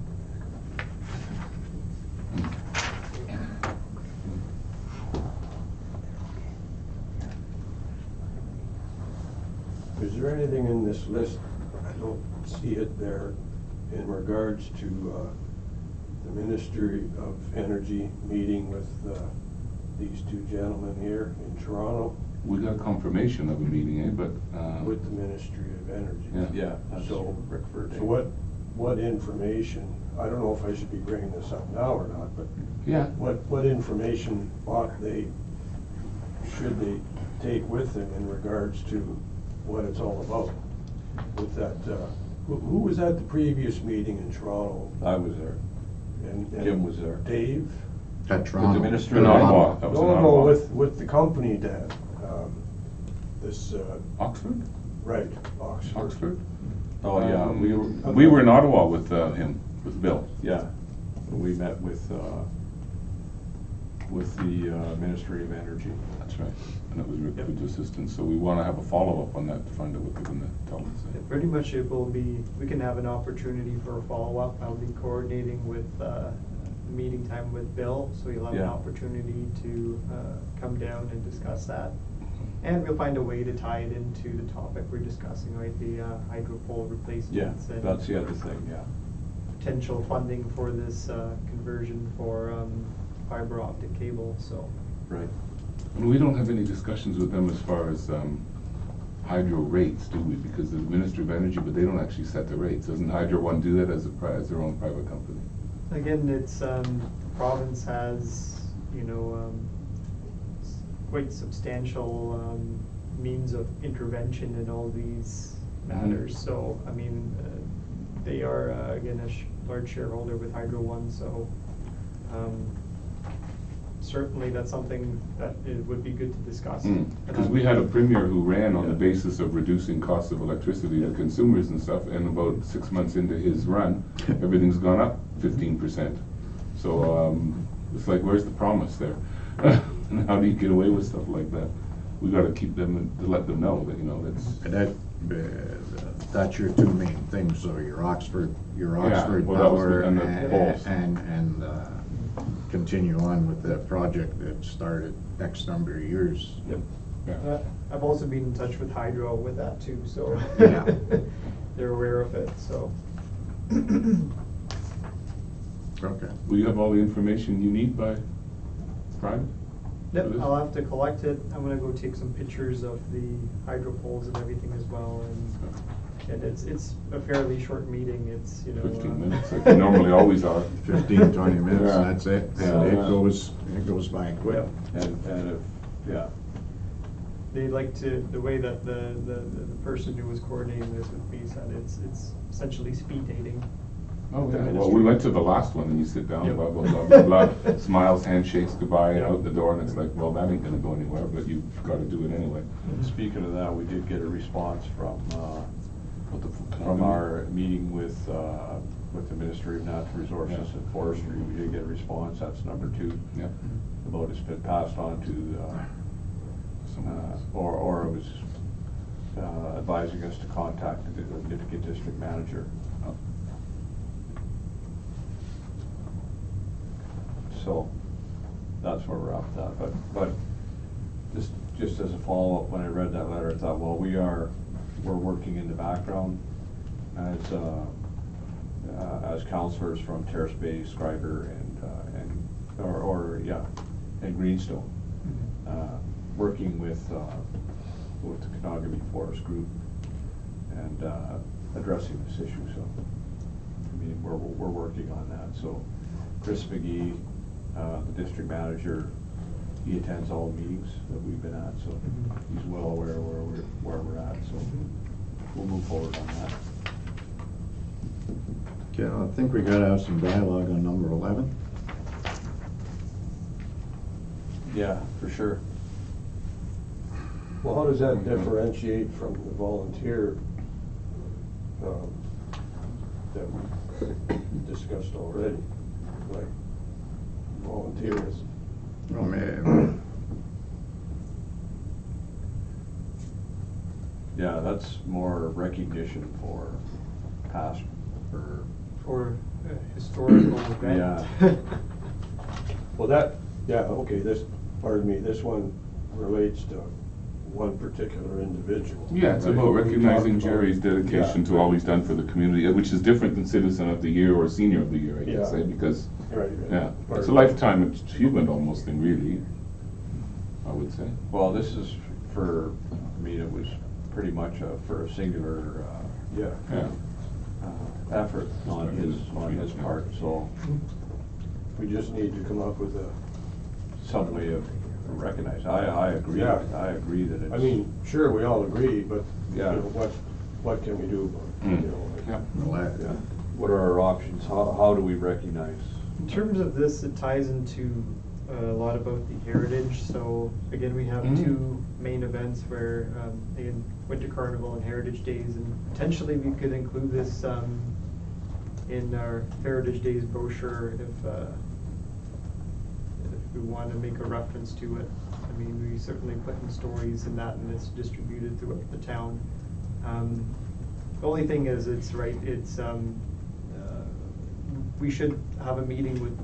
F: Is there anything in this list, I don't see it there, in regards to the Ministry of Energy meeting with these two gentlemen here in Toronto?
D: We got confirmation of a meeting, but.
F: With the Ministry of Energy.
E: yeah, that's
F: So,
E: Rickford.
F: so what information, I don't know if I should be bringing this up now or not, but
D: Yeah.
F: what information should they take with them in regards to what it's all about? With that, who was at the previous meeting in Toronto?
E: I was there.
F: And
E: Jim was there.
F: Dave?
C: At Toronto.
E: The minister
D: In
E: of
D: Ottawa. That was in
F: No,
D: Ottawa.
F: with the company, Dan. This,
D: Oxford?
F: right, Oxford.
D: Oxford?
E: Oh, yeah,
D: We were in Ottawa with him, with Bill.
E: yeah, we met with, with the Ministry of Energy.
D: That's right. And it was Rick
A: Yep.
D: Wood's assistant, so we want to have a follow-up on that to find out what they're going to tell us.
A: Yeah, pretty much it will be, we can have an opportunity for a follow-up. I'll be coordinating with, meeting time with Bill, so you'll have an
E: Yeah.
A: opportunity to, come down and discuss that. And we'll find a way to tie it into the topic we're discussing, right, the, hydro pole
E: Yeah,
A: replacements and
E: that's the other thing, yeah.
A: potential funding for this, conversion for, fiber optic cable, so.
E: Right.
D: And we don't have any discussions with them as far as hydro rates, do we? Because the Ministry of Energy, but they don't actually set the rates. Doesn't Hydro One do that as as their own private company?
A: Again, it's, the province has, quite substantial, means of intervention in all these matters. So, I mean, they are, again, a large shareholder with Hydro One, so, certainly that's something that it would be good to discuss.
D: Because we had a premier who ran on the basis of reducing costs of electricity to consumers and stuff, and about 6 months into his run, everything's gone up 15%. So it's like, where's the promise there? And how do you get away with stuff like that? We got to keep them and to let them know that
C: That's your two main things, so your Oxford
D: well, that was
C: power
D: and the poles.
C: and continue on with the project that started X number of years.
A: Yep.
D: Yeah.
A: I've also been in touch with Hydro with that too, so.
C: Yeah.
A: They're aware of it, so.
C: Okay.
D: Will you have all the information you need by Friday?
A: Yep,
D: For this?
A: I'll have to collect it. I'm gonna go take some pictures of the hydro poles and everything as well, and it's a fairly short meeting, it's,
D: 15 minutes, like they normally always are.
C: 15, 20 minutes,
D: Yeah.
C: that's it.
D: Yeah.
C: It goes by quick.
A: Yep.
E: And if, yeah,
A: They like to, the way that the person who was coordinating this with me said, it's essentially speed dating.
D: Oh,
A: The
D: yeah, well,
A: ministry.
D: we went to the last one, and you sit down,
A: Yep.
D: blah, blah, blah, blah, blah, smiles, handshakes, goodbye, and
A: Yep.
D: out the door, and it's like, well, that ain't gonna go anywhere, but you've gotta do it anyway.
E: speaking of that, we did get a response from our meeting with the Ministry of Natural Resources
D: Yeah.
E: and Forestry. We did get a response, that's number 2.
D: Yeah.
E: The vote has been passed on to,
D: Someone else.
E: or it was advising us to contact the Nipissing District Manager.
D: Oh.
E: So, that's where we're at with that, but just as a follow-up, when I read that letter, I thought, well, we're working in the background as counselors from Terrace Bay, Schreiber, and Greenstone, working with the Kenogami Forest Group and addressing this issue, so, I mean, we're working on that, so Chris McGee, the district manager, he attends all meetings that we've been at, so he's well aware of where we're at, so we'll move forward on that.
C: Okay, I think we gotta have some dialogue on number 11.
E: Yeah, for sure.
F: Well, how does that differentiate from the volunteer that we discussed already? Like volunteers?
C: Well, maybe,
E: Yeah, that's more recognition for past,
A: For a historical event.
E: Yeah.
F: Well, okay, this one relates to one particular individual.
D: Yeah, it's
F: right?
D: about
F: We
D: recognizing
F: talked about-
D: Jerry's dedication
F: Yeah.
D: to all he's done for the community, which is different than Citizen of the Year or Senior of the Year, I guess,
F: Yeah.
D: because,
F: Right.
D: yeah, it's a lifetime achievement almost thing, really, I would say.
E: well, this is for, I mean, it was pretty much for a singular
F: Yeah.
D: Yeah.
E: effort on his part, so
F: We just need to come up with
E: some way of recognizing. I agree.
F: Yeah.
E: I agree that it's.
F: I mean, sure, we all agree, but,
E: Yeah.
F: what can we do about it? You know, like-
D: Yeah.
C: well,
E: Yeah. What are our options? How do we recognize?
A: In terms of this, it ties into a lot about the heritage. So again, we have two main events where, again, Winter Carnival and Heritage Days, and potentially we could include this in our Heritage Days brochure if we want to make a reference to it. I mean, we certainly put in stories and that, and it's distributed throughout the town. The only thing is, it's right, we should have a meeting with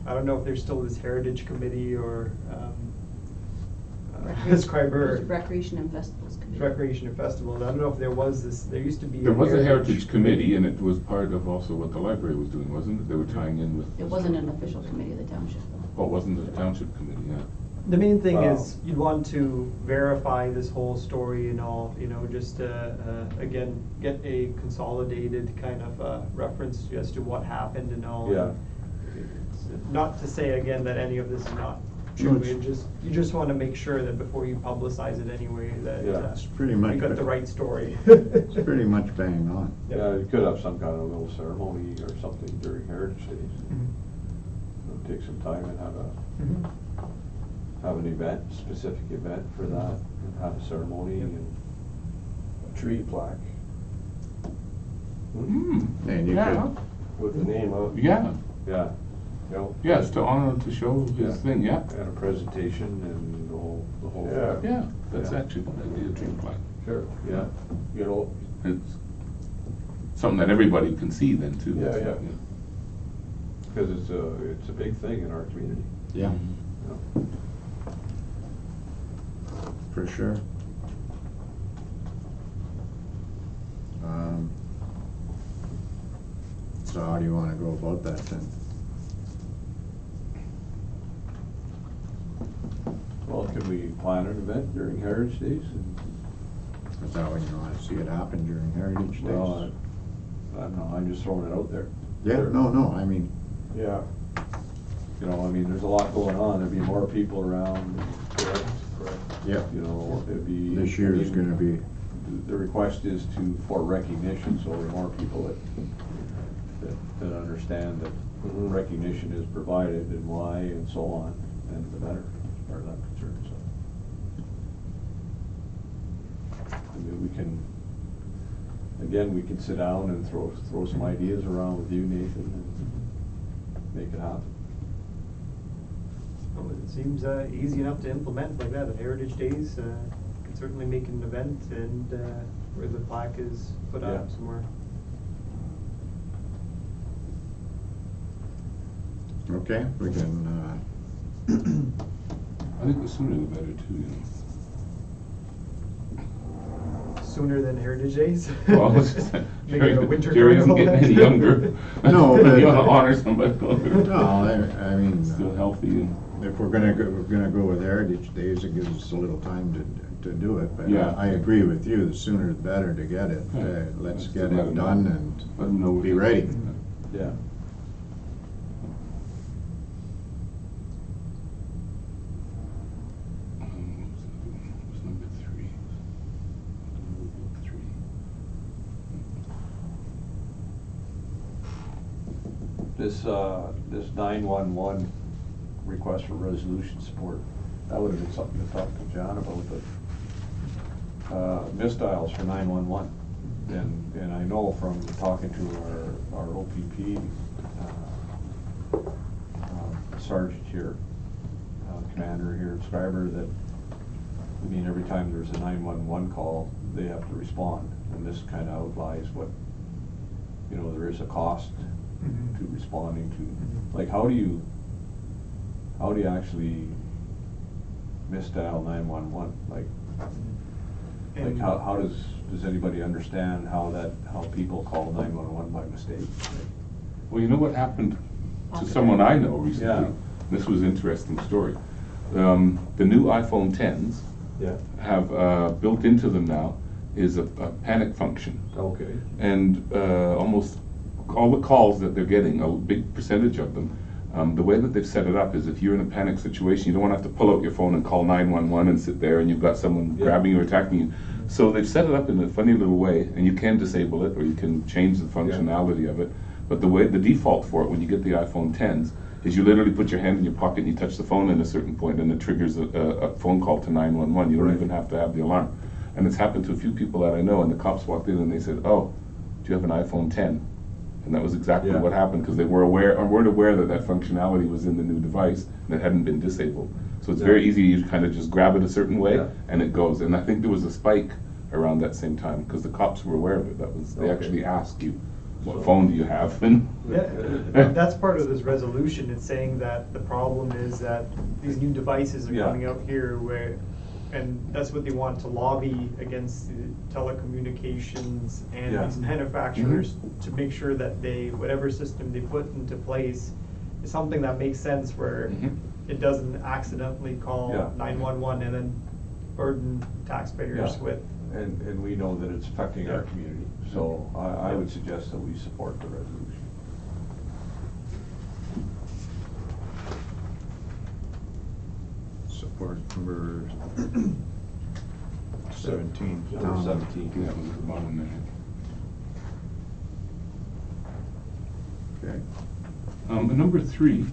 A: I don't know if there's still this Heritage Committee or Schreiber.
B: Recreation and Festivals Committee.
A: Recreation and Festivals. I don't know if there was this, there used to be.
D: There was a Heritage Committee, and it was part of also what the library was doing, wasn't it? They were tying in with.
B: It wasn't an official committee of the township, though.
D: Oh, it wasn't the Township Committee, yeah.
A: The main thing
E: Wow.
A: is, you'd want to verify this whole story and all, you know, just again, get a consolidated kind of reference as to what happened and all.
E: Yeah.
A: It's not to say again that any of this is not true, you just want to make sure that before you publicize it anyway, that
E: Yeah.
C: It's pretty much.
A: you got the right story.
C: It's pretty much bang on.
E: Yeah, you could have some kind of little ceremony or something during Heritage Days.
A: Mhm.
E: You know, take some time and
A: Mhm.
E: have an event, specific event for that, and have a ceremony
A: Yep.
E: and.
F: A tree plaque
C: And you
D: Yeah,
C: could,
F: with the name of.
D: yeah,
E: Yeah, you know.
D: yeah, it's to honor, to show
E: Yeah.
D: his thing, yeah.
E: And a presentation and the whole.
F: Yeah.
D: Yeah, that's
E: Yeah.
D: actually a good idea, tree plaque.
E: Sure, yeah, you know,
D: It's something that everybody can see then too.
E: Yeah, yeah. because it's a big thing in our community,
C: yeah,
E: you know.
C: for sure. So how do you wanna go about that then?
E: Well, could we plan an event during Heritage Days?
C: Is that when you wanna see it happen during Heritage Days?
E: Well, I don't know, I'm just throwing it out there.
C: Yeah, no, I mean,
F: Yeah.
E: You know, I mean, there's a lot going on, there'd be more people around,
F: Correct.
C: yeah,
E: you know, it'd be.
C: this year is gonna be,
E: The request is for recognition, so there are more people that understand that
F: Mhm.
E: recognition is provided and why and so on, and the better, as far as I'm concerned, so. I mean, we can sit down and throw some ideas around with you, Nathan, and make it happen.
A: Well, it seems easy enough to implement like that. At Heritage Days, can certainly make an event and where the plaque is put
E: Yeah.
A: up somewhere.
C: okay, we can,
D: I think the sooner the better too, you
A: Sooner than Heritage Days.
D: know. Well, it's just-
A: Make it a winter
D: Jerry isn't
A: carnival.
D: getting any younger.
C: No, but-
D: You wanna honor somebody.
C: no, I mean.
D: Still healthy and.
C: If we're gonna go with Heritage Days, it gives us a little time to do it, but
D: Yeah.
C: I agree with you, the sooner the better to get it.
D: Yeah.
C: Let's
D: Just
C: get
D: to let
C: it
D: 'em know.
C: done
D: Let 'em know
C: and
D: what
C: be
D: to-
C: ready.
E: Yeah.
D: What was number 3? Number 3.
E: This 911 request for resolution support, that would have been something to talk to John about, but misdials for 911. And I know from talking to our OPP sergeant here, commander here at Schreiber, that, I mean, every time there's a 911 call, they have to respond. And this kind of outlines what, you know, there is a cost
A: Mhm.
E: to responding to.
A: Mhm.
E: Like, how do you actually misdial 911? Like
A: And-
E: how does anybody understand how people call 911 by mistake?
D: Well, you know what happened to
B: Possibly.
D: someone I know recently?
E: Yeah.
D: This was an interesting story. The new iPhone 10s
E: Yeah.
D: have built into them now is a panic function.
E: Okay.
D: And almost all the calls that they're getting, a big percentage of them, the way that they've set it up is if you're in a panic situation, you don't want to have to pull out your phone and call 911 and sit there and you've got someone
E: Yeah.
D: grabbing you or attacking you. So they've set it up in a funny little way, and you can disable it or you can change the functionality of it. But the default for it when you get the iPhone 10s is you literally put your hand in your pocket and you touch the phone at a certain point and it triggers a phone call to 911. You don't
E: Right.
D: even have to have the alarm. And it's happened to a few people that I know, and the cops walked in and they said, "Oh, do you have an iPhone 10?" And that was exactly
E: Yeah.
D: what happened, because they weren't aware that that functionality was in the new device and it hadn't been disabled. So it's very easy, you kind of just grab it a certain way
E: Yeah.
D: and it goes. And I think there was a spike around that same time, because the cops were aware of it. They
E: Okay.
D: actually asked you, what
E: So-
D: phone do you have? And
A: Yeah, that's part of this resolution. It's saying that the problem is that these new devices are
E: Yeah.
A: coming out here and that's what they want to lobby against the telecommunications and
E: Yeah.
A: these manufacturers to make sure that whatever system they put into place is something that makes sense where
D: Mhm.
A: it doesn't accidentally call
E: Yeah.
A: 911 and then burden taxpayers
E: Yeah.
A: with.
E: And we know that it's affecting our
A: Yeah.
E: community, so I would suggest that we support the resolution.
C: Support number 17.
E: Number
C: Town.
E: 17.
D: that was at the bottom there.
C: Okay.
D: And number 3,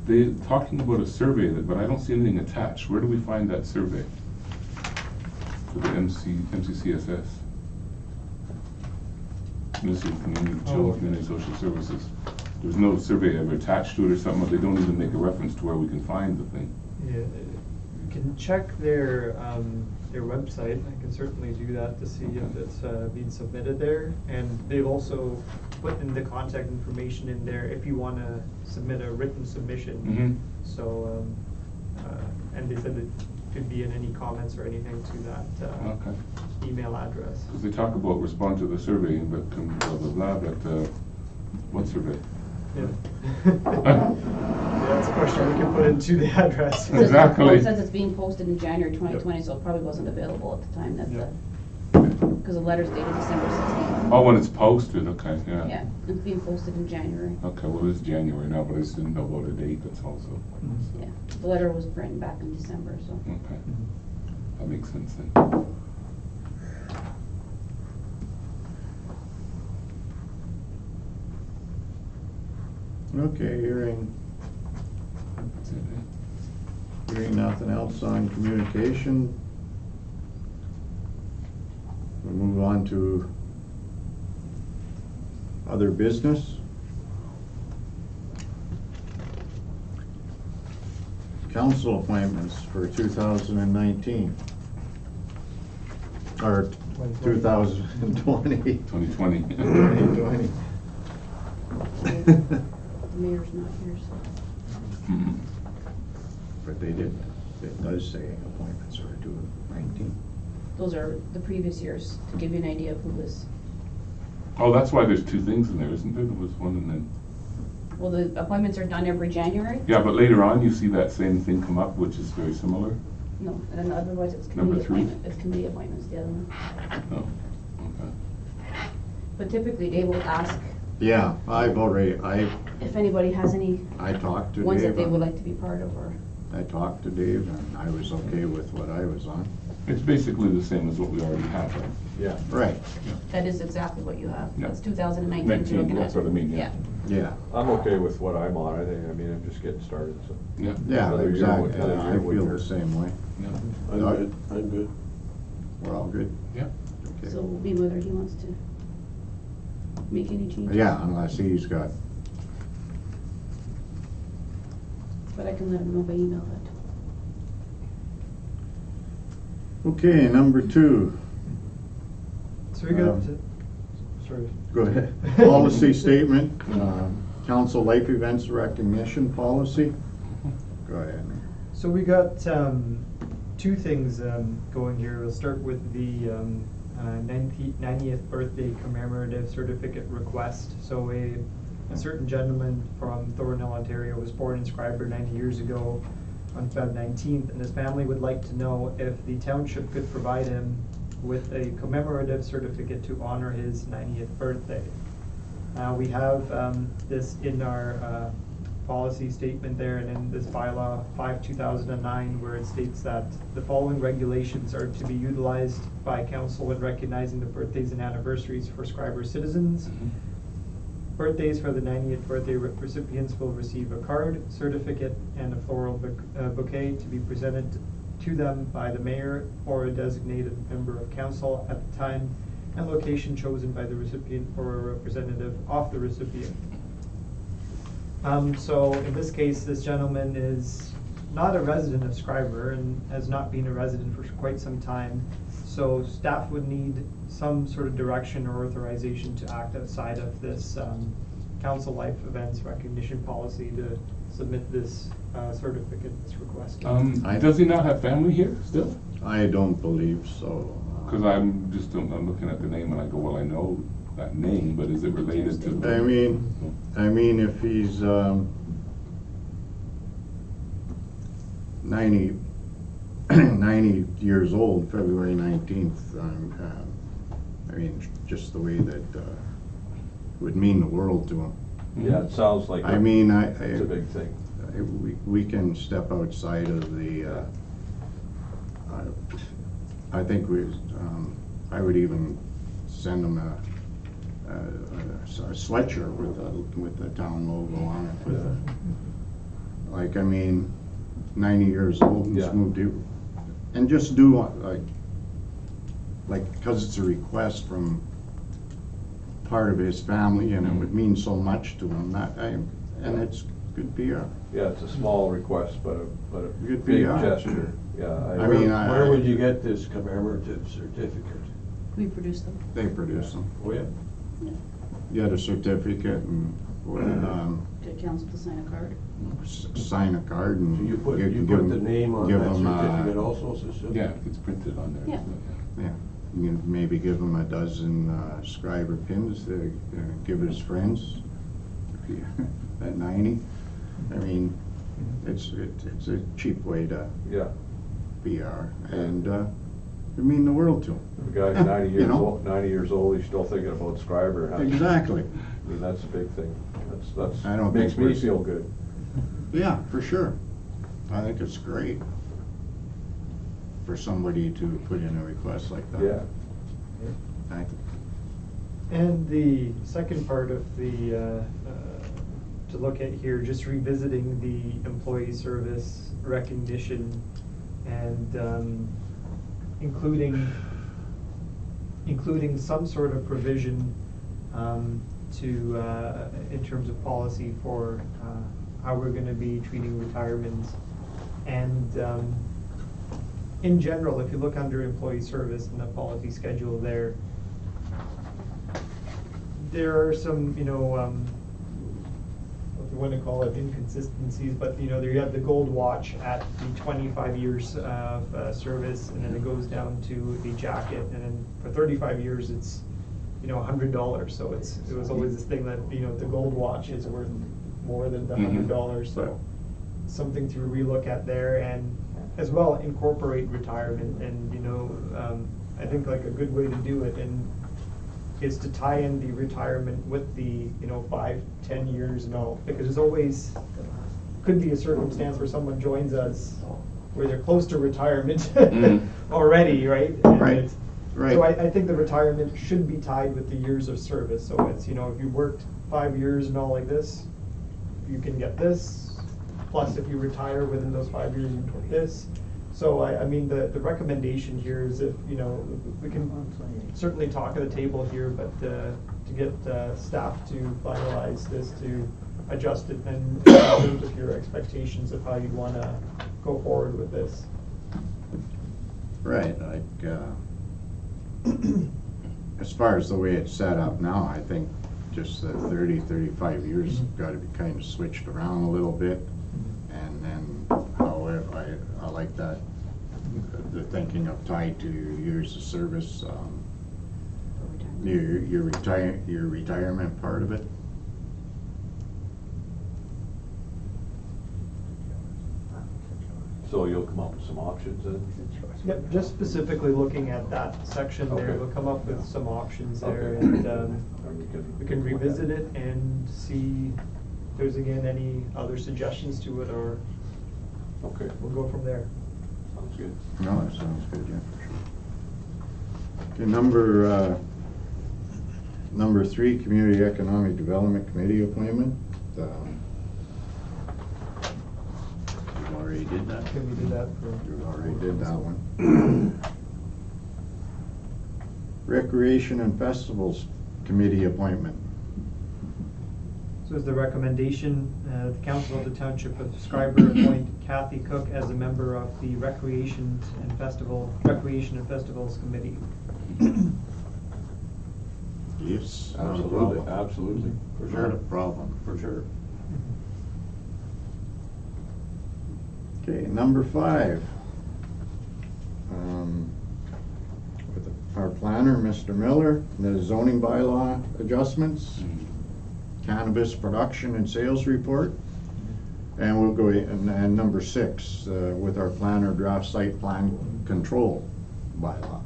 D: they're talking about a survey, but I don't see anything attached. Where do we find that survey? For the MCCSS? Ministry of Community, Children, Community Social Services. There's no survey ever attached to it or something, but they don't even make a reference to where we can find the thing.
A: Yeah, you can check their website. I can certainly do that to see if it's being submitted there. And they've also put in the contact information in there if you want to submit a written submission.
D: Mhm.
A: So, and they said it could be in any comments or anything to that
D: Okay.
A: email address.
D: Because they talk about respond to the survey, but blah, blah, blah, but what survey?
A: Yeah. Yeah, that's a question we can put into the address.
D: Exactly.
B: Well, it says it's being posted in January 2020, so it probably wasn't available at the time that
A: Yeah.
B: because the letter's dated December 16th.
D: Oh, when it's posted, okay, yeah.
B: Yeah, it's being posted in January.
D: Okay, well, it's January now, but I just didn't know about a date, that's also,
A: Mhm.
B: Yeah, the letter was written back in December, so.
D: okay. That makes sense then.
C: Okay, hearing
D: That's it, eh?
C: Hearing nothing else on communication, we'll move on to other business. Council appointments for 2019, or 2020.
D: 2020.
C: 2020.
B: The mayor's not here, so.
D: Mhm.
C: But it does say appointments are due 19.
B: Those are the previous years, to give you an idea of who was,
D: Oh, that's why there's 2 things in there, isn't there? There was one and then,
B: well, the appointments are done every January?
D: yeah, but later on you see that same thing come up, which is very similar.
B: No, and then otherwise it's
D: Number
B: committee
D: 3?
B: appointment, it's committee appointments, the other one.
D: Oh, okay.
B: But typically Dave will ask
C: Yeah, I
B: if anybody has any
C: talked to Dave.
B: ones that they would like to be part of, or,
C: I talked to Dave and I was okay with what I was on.
D: It's basically the same as what we already have, right?
E: Yeah.
C: Right,
B: that is exactly what you have.
D: Yeah.
B: That's 2019 you're
D: 19,
B: looking at.
D: that's what I mean, yeah.
C: yeah,
E: I'm okay with what I'm on, I mean, I'm just getting started, so.
D: Yeah.
C: yeah,
E: Another year
C: exactly.
E: with- another
C: I
E: year with
C: feel
E: her.
C: the same way.
D: Yeah.
F: I'm
C: Doug?
F: good, I'm good.
C: We're all good?
D: Yeah.
C: Okay.
B: So it'll be whether he wants to make any changes.
C: Yeah, unless he's got,
B: But I can let him know by email that.
C: okay, number 2.
A: So we got,
C: Um,
A: sorry.
C: Go ahead. Policy statement, council life events recognition policy. Go ahead.
A: So we got 2 things going here. We'll start with the 90th birthday commemorative certificate request. So a certain gentleman from Thornhill, Ontario was born in Schreiber 90 years ago on Feb 19th, and his family would like to know if the township could provide him with a commemorative certificate to honor his 90th birthday. We have this in our policy statement there and in this bylaw 5/2009, where it states that the following regulations are to be utilized by council when recognizing the birthdays and anniversaries for Schreiber citizens. Birthdays for the 90th birthday recipients will receive a card, certificate, and a floral bouquet to be presented to them by the mayor or a designated member of council at the time and location chosen by the recipient or a representative of the recipient. So in this case, this gentleman is not a resident of Schreiber and has not been a resident for quite some time. So staff would need some sort of direction or authorization to act outside of this council life events recognition policy to submit this certificate, this request.
D: Does he not have family here still?
C: I don't believe so.
D: Because I'm looking at the name and I go, well, I know that name, but is it related to?
C: I mean, if he's 90 years old, February 19th, I mean, just the way that would mean the world to him.
E: Yeah, it sounds like.
C: I mean,
E: It's a big thing.
C: we can step outside of the, I think I would even send him a sweatshirt with the town logo on it. Like, I mean, 90 years old and
E: Yeah.
C: moved here. And just do like, because it's a request from part of his family and it would mean so much to him, and it's good PR.
E: Yeah, it's a small request, but a
C: Good
E: big
C: PR.
E: gesture, yeah.
C: I mean,
F: Where would you get this commemorative certificate?
B: We produce them.
C: They produce them.
F: Where?
C: You had a certificate and
B: Get council to sign a card.
C: sign a card and
F: So you put
C: can
F: the
C: give 'em-
F: name on
C: give
F: that
C: 'em,
F: certificate also, so.
D: Yeah, if it's printed on there.
B: Yeah.
C: Yeah, you can maybe give him a dozen Schreiber pins to give his friends if he- at 90. I mean, it's a cheap way to
E: Yeah,
C: PR and it mean the world to him.
E: the guy's 90
C: You
E: years
C: know?
E: old, 90 years old, he's still thinking about Schreiber. Huh?
C: Exactly.
E: I mean, that's a big thing. That's,
C: I don't
E: makes
C: think
E: me
C: we're-
E: feel good.
C: Yeah, for sure. I think it's great for somebody to put in a request like that.
E: Yeah.
A: And the second part of the, to look at here, just revisiting the employee service recognition and including some sort of provision to, in terms of policy for how we're gonna be treating retirements. And in general, if you look under employee service in the policy schedule there are some, what do you want to call it, inconsistencies, but, there you have the gold watch at the 25 years of service, and then it goes down to the jacket, and then for 35 years, it's, $100, so it was always this thing that, the gold watch is worth more than the $100, so something to relook at there, and as well incorporate retirement, and, I think like a good way to do it, and is to tie in the retirement with the, 5-10 years and all, because there's always, could be a circumstance where someone joins us where they're close to retirement already, right? And
C: Right,
A: it's-
C: right.
A: So I think the retirement should be tied with the years of service, so it's, if you worked 5 years and all like this, you can get this, plus if you retire within those 5 years, you get this. So I mean, the recommendation here is if, we can certainly talk at the table here, but to get staff to finalize this, to adjust it, and in terms of your expectations of how you'd want to go forward with this.
C: Right, like, as far as the way it's set up now, I think just the 35 years have got to be kind of switched around a little bit. And then, however, I like that, the thinking of tied to your years of service, your retirement part of it.
E: So you'll come up with some options then?
A: Yep, just specifically looking at that section there,
E: Okay.
A: we'll come up with some options there,
E: Okay.
A: and
E: And
A: we can revisit it and see if there's again any other suggestions to it, or
E: Okay,
A: we'll go from there.
E: sounds good.
C: No, that sounds good, yeah, for sure. Okay, number 3, Community Economic Development Committee appointment. You already did that?
A: Can we do that for?
C: You already did that one. Recreation and Festivals Committee appointment.
A: So is the recommendation, the Council of the Township of Schreiber appoint Kathy Cook as a member of the Recreation and Festivals Committee.
C: Yes.
E: Absolutely, absolutely, for
C: Not a
E: sure,
C: problem.
E: for sure.
C: Okay, number 5. With our planner, Mr. Miller, the zoning bylaw adjustments, cannabis production and sales report, and we'll go and number 6 with our planner, draft site plan control bylaw.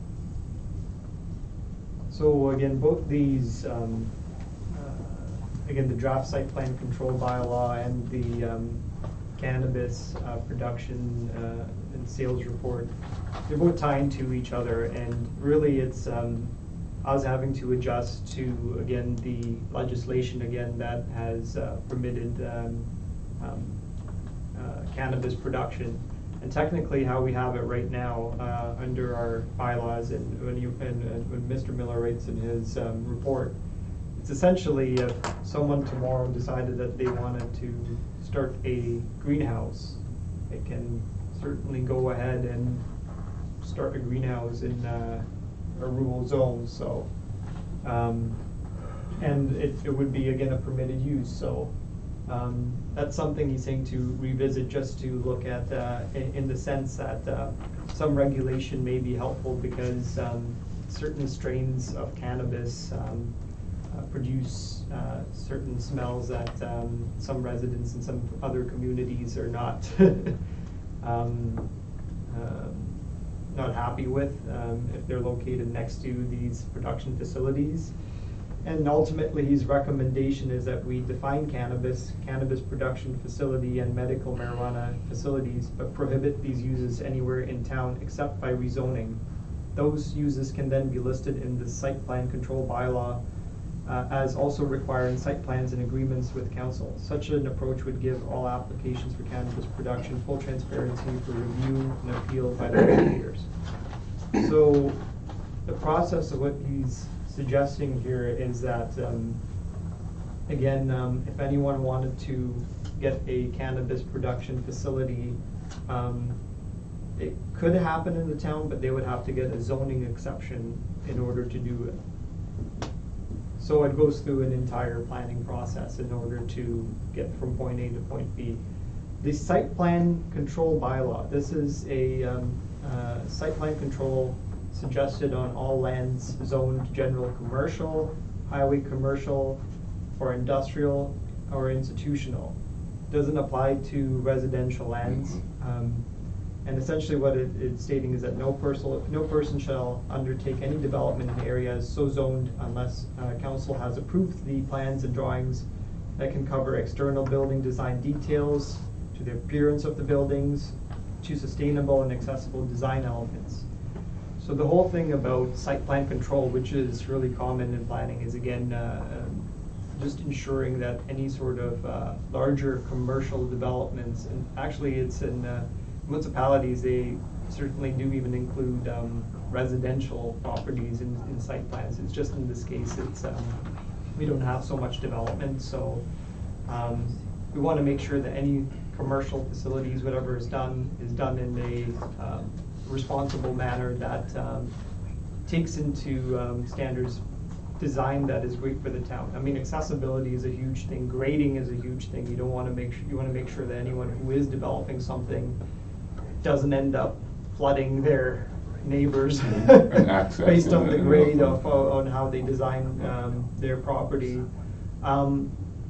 A: So again, both these, again, the draft site plan control bylaw and the cannabis production and sales report, they're both tying to each other, and really it's us having to adjust to, again, the legislation again that has permitted cannabis production. And technically how we have it right now under our bylaws, and when Mr. Miller writes in his report, it's essentially if someone tomorrow decided that they wanted to start a greenhouse, they can certainly go ahead and start a greenhouse in a rural zone. So, and it would be again a permitted use. So that's something he's saying to revisit, just to look at in the sense that some regulation may be helpful, because certain strains of cannabis produce certain smells that some residents in some other communities are not not happy with if they're located next to these production facilities. And ultimately, his recommendation is that we define cannabis production facility, and medical marijuana facilities, but prohibit these uses anywhere in town except by rezoning. Those uses can then be listed in the site plan control bylaw as also requiring site plans and agreements with council. Such an approach would give all applications for cannabis production full transparency for review and appeal by the regulators. So the process of what he's suggesting here is that, again, if anyone wanted to get a cannabis production facility, it could happen in the town, but they would have to get a zoning exception in order to do it. So it goes through an entire planning process in order to get from point A to point B. The site plan control bylaw, this is a site plan control suggested on all lands zoned general commercial, highway commercial, or industrial or institutional. Doesn't apply to residential lands. And essentially what it's stating is that no person shall undertake any development in areas so zoned unless council has approved the plans and drawings that can cover external building design details, to the appearance of the buildings, to sustainable and accessible design elements. So the whole thing about site plan control, which is really common in planning, is again just ensuring that any sort of larger commercial developments, and actually it's in municipalities, they certainly do even include residential properties in site plans. It's just in this case, it's we don't have so much development, so we want to make sure that any commercial facilities, whatever is done in a responsible manner that takes into standards design that is great for the town. I mean, accessibility is a huge thing. Grading is a huge thing. You want to make sure that anyone who is developing something doesn't end up flooding their neighbors based on the grade of on how they design their property.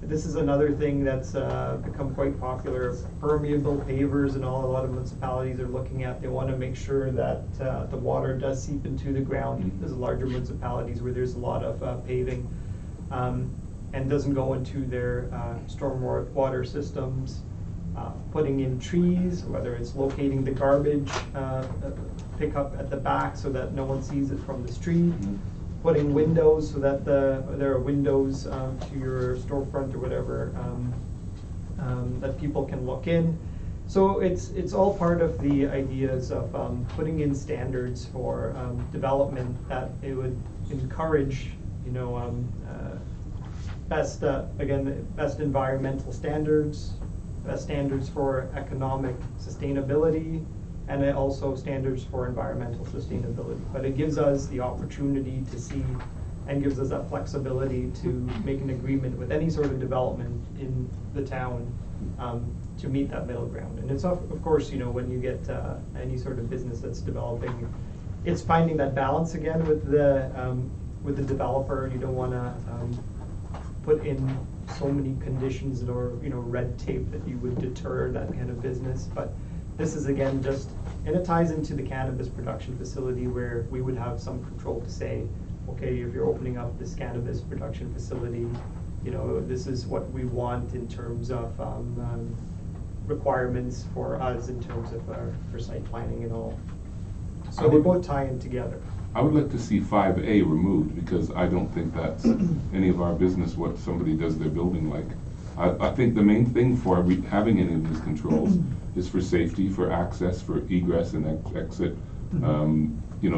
A: This is another thing that's become quite popular. Permeable pavers and all, a lot of municipalities are looking at. They want to make sure that the water does seep into the ground. There's larger municipalities where there's a lot of paving and doesn't go into their storm water systems. Putting in trees, whether it's locating the garbage pickup at the back so that no one sees it from the street. Putting windows so that there are windows to your storefront or whatever that people can look in. So it's all part of the ideas of putting in standards for development that it encourage, best environmental standards, best standards for economic sustainability, and then also standards for environmental sustainability. But it gives us the opportunity to see and gives us that flexibility to make an agreement with any sort of development in the town to meet that middle ground. And it's of course, when you get any sort of business that's developing, it's finding that balance again with the developer. You don't want to put in so many conditions or red tape that you would deter that kind of business. But this is again and it ties into the cannabis production facility where we would have some control to say, okay, if you're opening up this cannabis production facility, this is what we want in terms of requirements for us in terms of for site planning and all. So they both tie in together.
D: I would like to see 5A removed, because I don't think that's any of our business what somebody does their building like. I think the main thing for having any of these controls is for safety, for access, for egress and exit,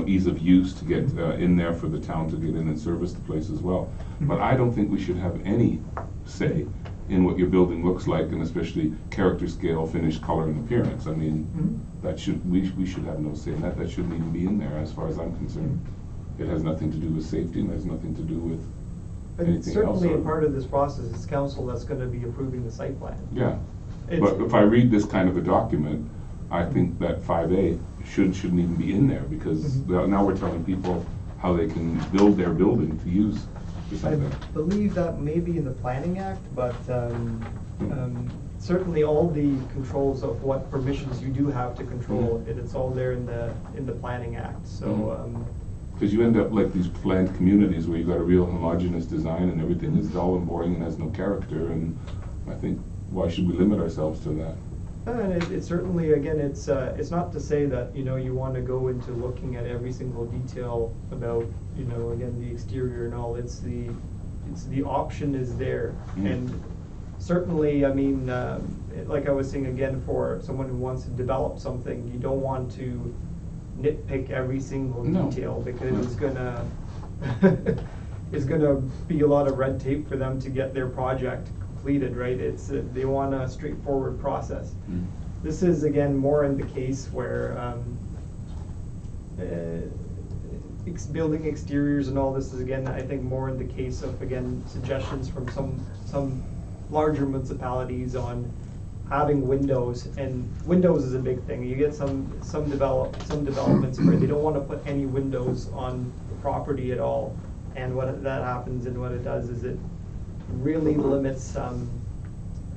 D: ease of use to get in there for the town to get in and service the place as well. But I don't think we should have any say in what your building looks like, and especially character scale, finish, color, and appearance. I mean, we should have no say in that. That shouldn't even be in there as far as I'm concerned. It has nothing to do with safety, and has nothing to do with anything else.
A: Certainly a part of this process is council that's going to be approving the site plan.
D: Yeah, but if I read this kind of a document, I think that 5A shouldn't even be in there, because now we're telling people how they can build their building to use this
A: I
D: event.
A: believe that may be in the Planning Act, but certainly all the controls of what permissions you do have to control, it's all there in the Planning Act. So.
D: Because you end up like these planned communities where you got a real homogeneous design and everything is dull and boring and has no character, and I think, why should we limit ourselves to that?
A: And it certainly, again, it's not to say that you want to go into looking at every single detail about again the exterior and all. It's the option is there, and certainly, I mean, like I was saying again, for someone who wants to develop something, you don't want to nitpick every single detail, because it's gonna it's gonna be a lot of red tape for them to get their project completed, right? They want a straightforward process. This is again more in the case where building exteriors and all this is again, I think, more in the case of again suggestions from some larger municipalities on having windows, and windows is a big thing. You get some developments where they don't want to put any windows on the property at all, and what that happens and what it does is it really limits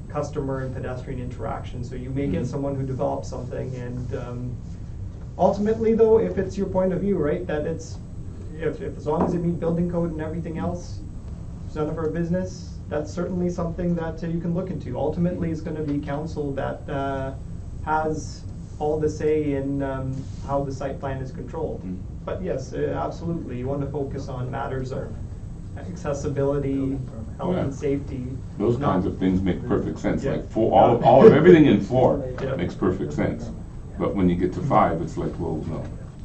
A: customer and pedestrian interaction. So you may get someone who develops something, and ultimately, though, if it's your point of view, right, that it's if as long as it meets building code and everything else, it's none of our business. That's certainly something that you can look into. Ultimately, it's going to be council that has all the say in how the site plan is controlled. But yes, absolutely, you want to focus on matters of accessibility, health and safety.
D: Those kinds of things make perfect sense. Like all of everything in 4 makes perfect sense. But when you get to 5, it's like, well, no.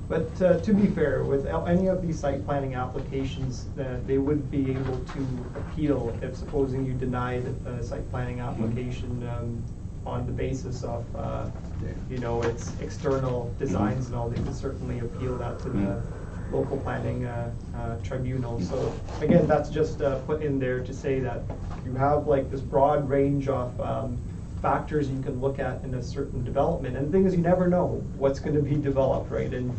A: But to be fair, with any of these site planning applications, they would be able to appeal if, supposing you denied a site planning application on the basis of, its external designs and all. They could certainly appeal that to the local planning tribunal. So again, that's just put in there to say that you have like this broad range of factors you can look at in a certain development, and the thing is, you never know what's going to be developed, right? And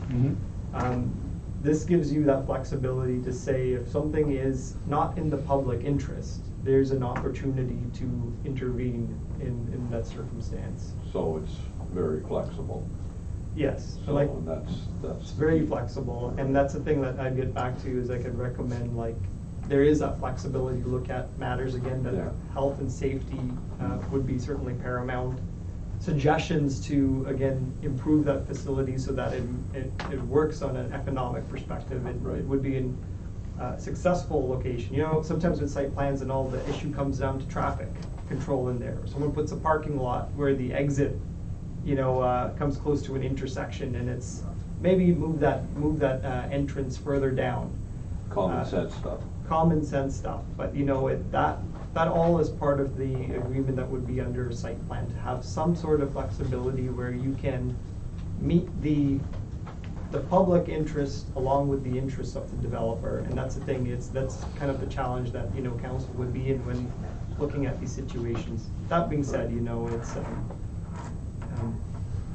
A: this gives you that flexibility to say if something is not in the public interest, there's an opportunity to intervene in that circumstance.
E: So it's very flexible.
A: Yes,
E: So
A: like
E: that's
A: it's very flexible, and that's the thing that I get back to is I could recommend, like, there is that flexibility to look at matters again that health and safety would be certainly paramount. Suggestions to again improve that facility so that it works on an economic perspective. It would be in successful location. Sometimes with site plans and all, the issue comes down to traffic control in there. Someone puts a parking lot where the exit comes close to an intersection, and it's maybe move that entrance further down.
E: Common sense stuff.
A: Common sense stuff, but you know, that all is part of the agreement that would be under a site plan, to have some sort of flexibility where you can meet the public interest along with the interests of the developer, and that's the thing, that's kind of the challenge that, you know, council would be in when looking at these situations. That being said, you know, it's,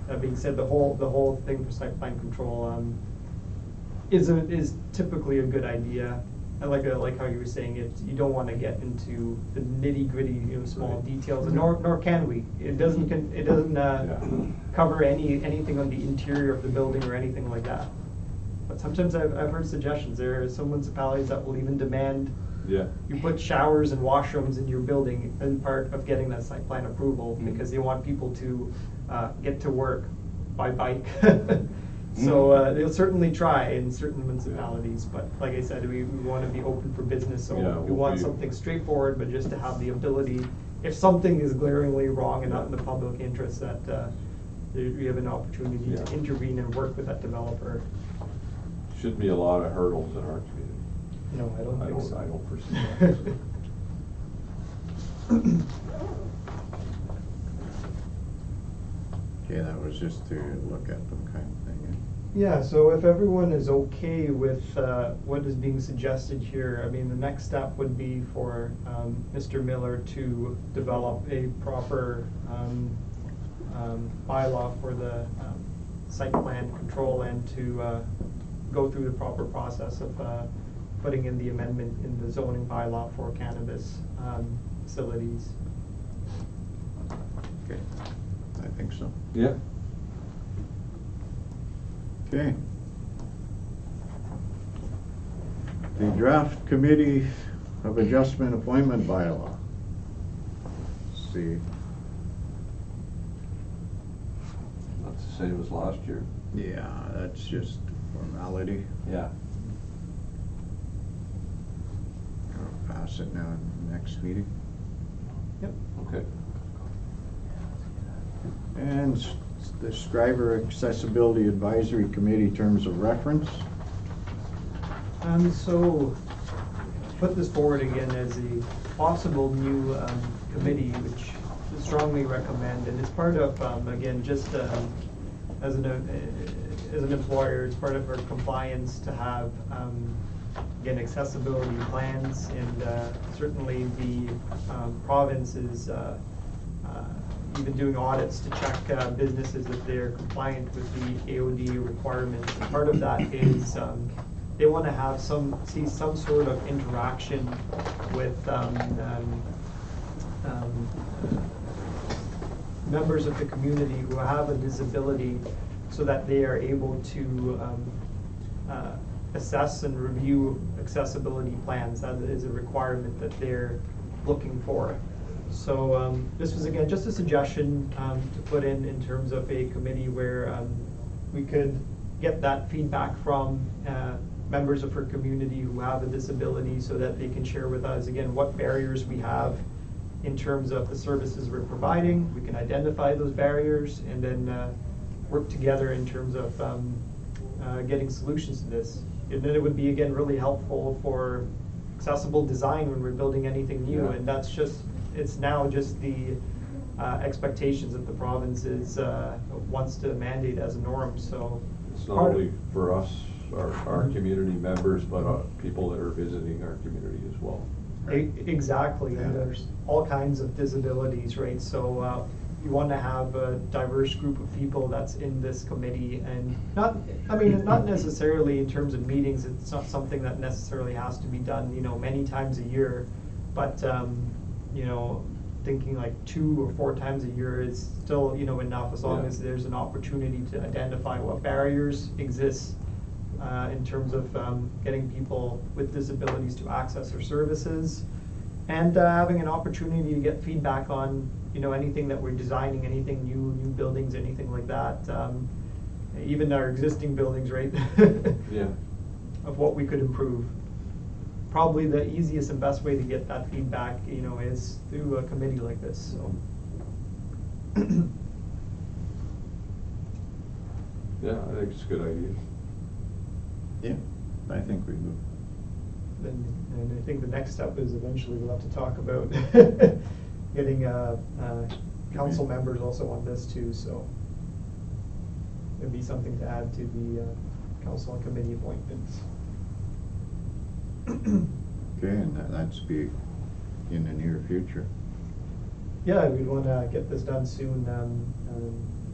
A: that being said, the whole thing for site plan control, is typically a good idea. I like how you were saying it, you don't wanna get into the nitty gritty, you know, small details, and nor can we. It doesn't cover anything on the interior of the building or anything like that. But sometimes I've heard suggestions, there are some municipalities that will even demand you put showers and washrooms in your building as part of getting that site plan approval, because they want people to get to work by bike. So they'll certainly try in certain municipalities, but like I said, we want to be open for business, so we want something straightforward, but just to have the ability, if something is glaringly wrong and not in the public interest, that we have an opportunity to intervene and work with that developer.
E: Shouldn't be a lot of hurdles in our community.
A: No, I don't think so.
E: I don't foresee that.
C: Okay, that was just to look at them kind of thing.
A: Yeah, so if everyone is okay with what is being suggested here, I mean, the next step would be for Mr. Miller to develop a proper bylaw for the site plan control, and to go through the proper process of putting in the amendment in the zoning bylaw for cannabis facilities.
C: Okay, I think so.
E: Yeah.
C: Okay. The draft committee of adjustment appointment bylaw. Let's see.
E: That's the same as last year.
C: Yeah, that's just formality.
E: Yeah.
C: I'll pass it now in the next meeting.
A: Yep.
E: Okay.
C: And the Schreiber Accessibility Advisory Committee terms of reference.
A: So, put this forward again as a possible new committee, which I strongly recommend, and it's part of, again, just as an employer, it's part of our compliance to have, again, accessibility plans, and certainly the province is even doing audits to check businesses if they're compliant with the AOD requirements. And part of that is they want to see some sort of interaction with members of the community who have a disability, so that they are able to assess and review accessibility plans. That is a requirement that they're looking for. So this was, again, just a suggestion to put in terms of a committee where we could get that feedback from members of our community who have a disability, so that they can share with us, again, what barriers we have in terms of the services we're providing. We can identify those barriers and then work together in terms of getting solutions to this. And then it would be, again, really helpful for accessible design when we're building anything new, and that's just, it's now just the expectations that the province wants to mandate as a norm, so.
E: It's not only for us, our community members, but people that are visiting our community as well.
A: Exactly, and there's all kinds of disabilities, right? So you want to have a diverse group of people that's in this committee, and not necessarily in terms of meetings, it's not something that necessarily has to be done, you know, many times a year, but you know, thinking like 2 or 4 times a year is still, you know, enough, as long as there's an opportunity to identify what barriers exist in terms of getting people with disabilities to access our services, and having an opportunity to get feedback on, you know, anything that we're designing, anything new buildings, anything like that, even our existing buildings, right? Of what we could improve. Probably the easiest and best way to get that feedback, you know, is through a committee like this, so.
E: Yeah, I think it's a good idea.
C: Yeah, I think we
A: and I think the next step is eventually we'll have to talk about getting council members also on this too, so it'd be something to add to the council and committee appointments.
C: Okay, and that's be in the near future.
A: Yeah, we'd want to get this done soon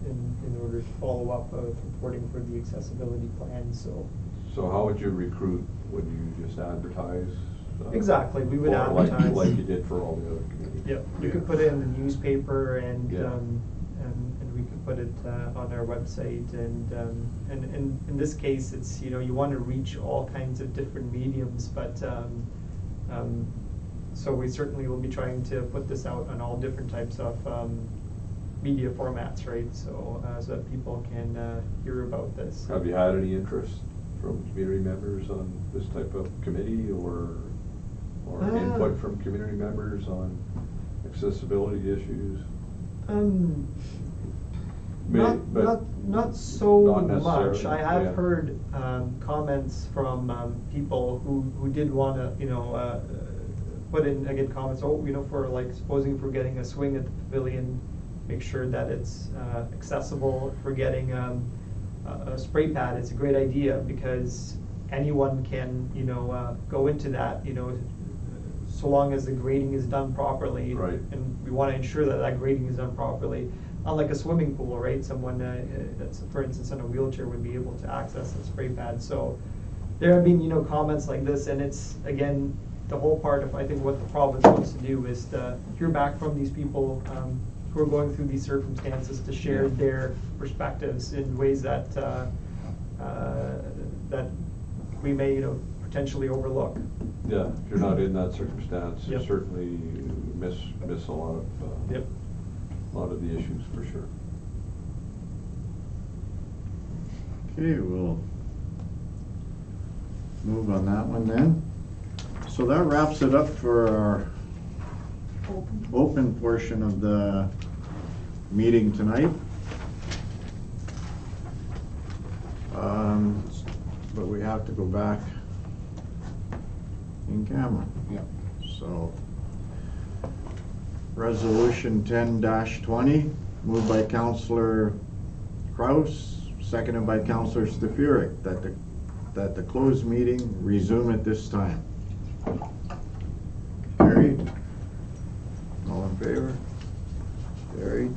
A: in order to follow up with reporting for the accessibility plan, so.
E: So how would you recruit? Would you just advertise?
A: Exactly, we would
E: or
A: advertise.
E: Like you did for all the other communities?
A: Yep, you could put it in the newspaper and
E: Yeah.
A: we could put it on our website and in this case, it's, you know, you want to reach all kinds of different mediums, but so we certainly will be trying to put this out on all different types of media formats, right? So so that people can hear about this.
E: Have you had any interest from community members on this type of committee or input from community members on accessibility issues?
A: Not so
E: Not
A: much.
E: necessarily,
A: I have
E: yeah.
A: heard comments from people who did want to, you know, put in, again, comments, oh, you know, for like, supposing if we're getting a swing at the pavilion, make sure that it's accessible. If we're getting a spray pad, it's a great idea because anyone can, you know, go into that, you know, so long as the grading is done properly.
E: Right.
A: And we want to ensure that that grading is done properly. Unlike a swimming pool, right? Someone that's, for instance, in a wheelchair would be able to access a spray pad. So there have been, you know, comments like this, and it's, again, the whole part of, I think, what the province wants to do is to hear back from these people who are going through these circumstances, to share their perspectives in ways that that we may, you know, potentially overlook.
E: Yeah, if you're not in that circumstance, you
A: Yep.
E: certainly miss a lot of
A: Yep.
E: a lot of the issues for sure.
C: Okay, we'll move on that one then. So that wraps it up for our open portion of the meeting tonight. But we have to go back in camera.
D: Yeah.
C: So, Resolution 10-20, moved by Councillor Kraus, seconded by Councillor Stefurek, that the closed meeting resume at this time. Carried? All in favor? Carried.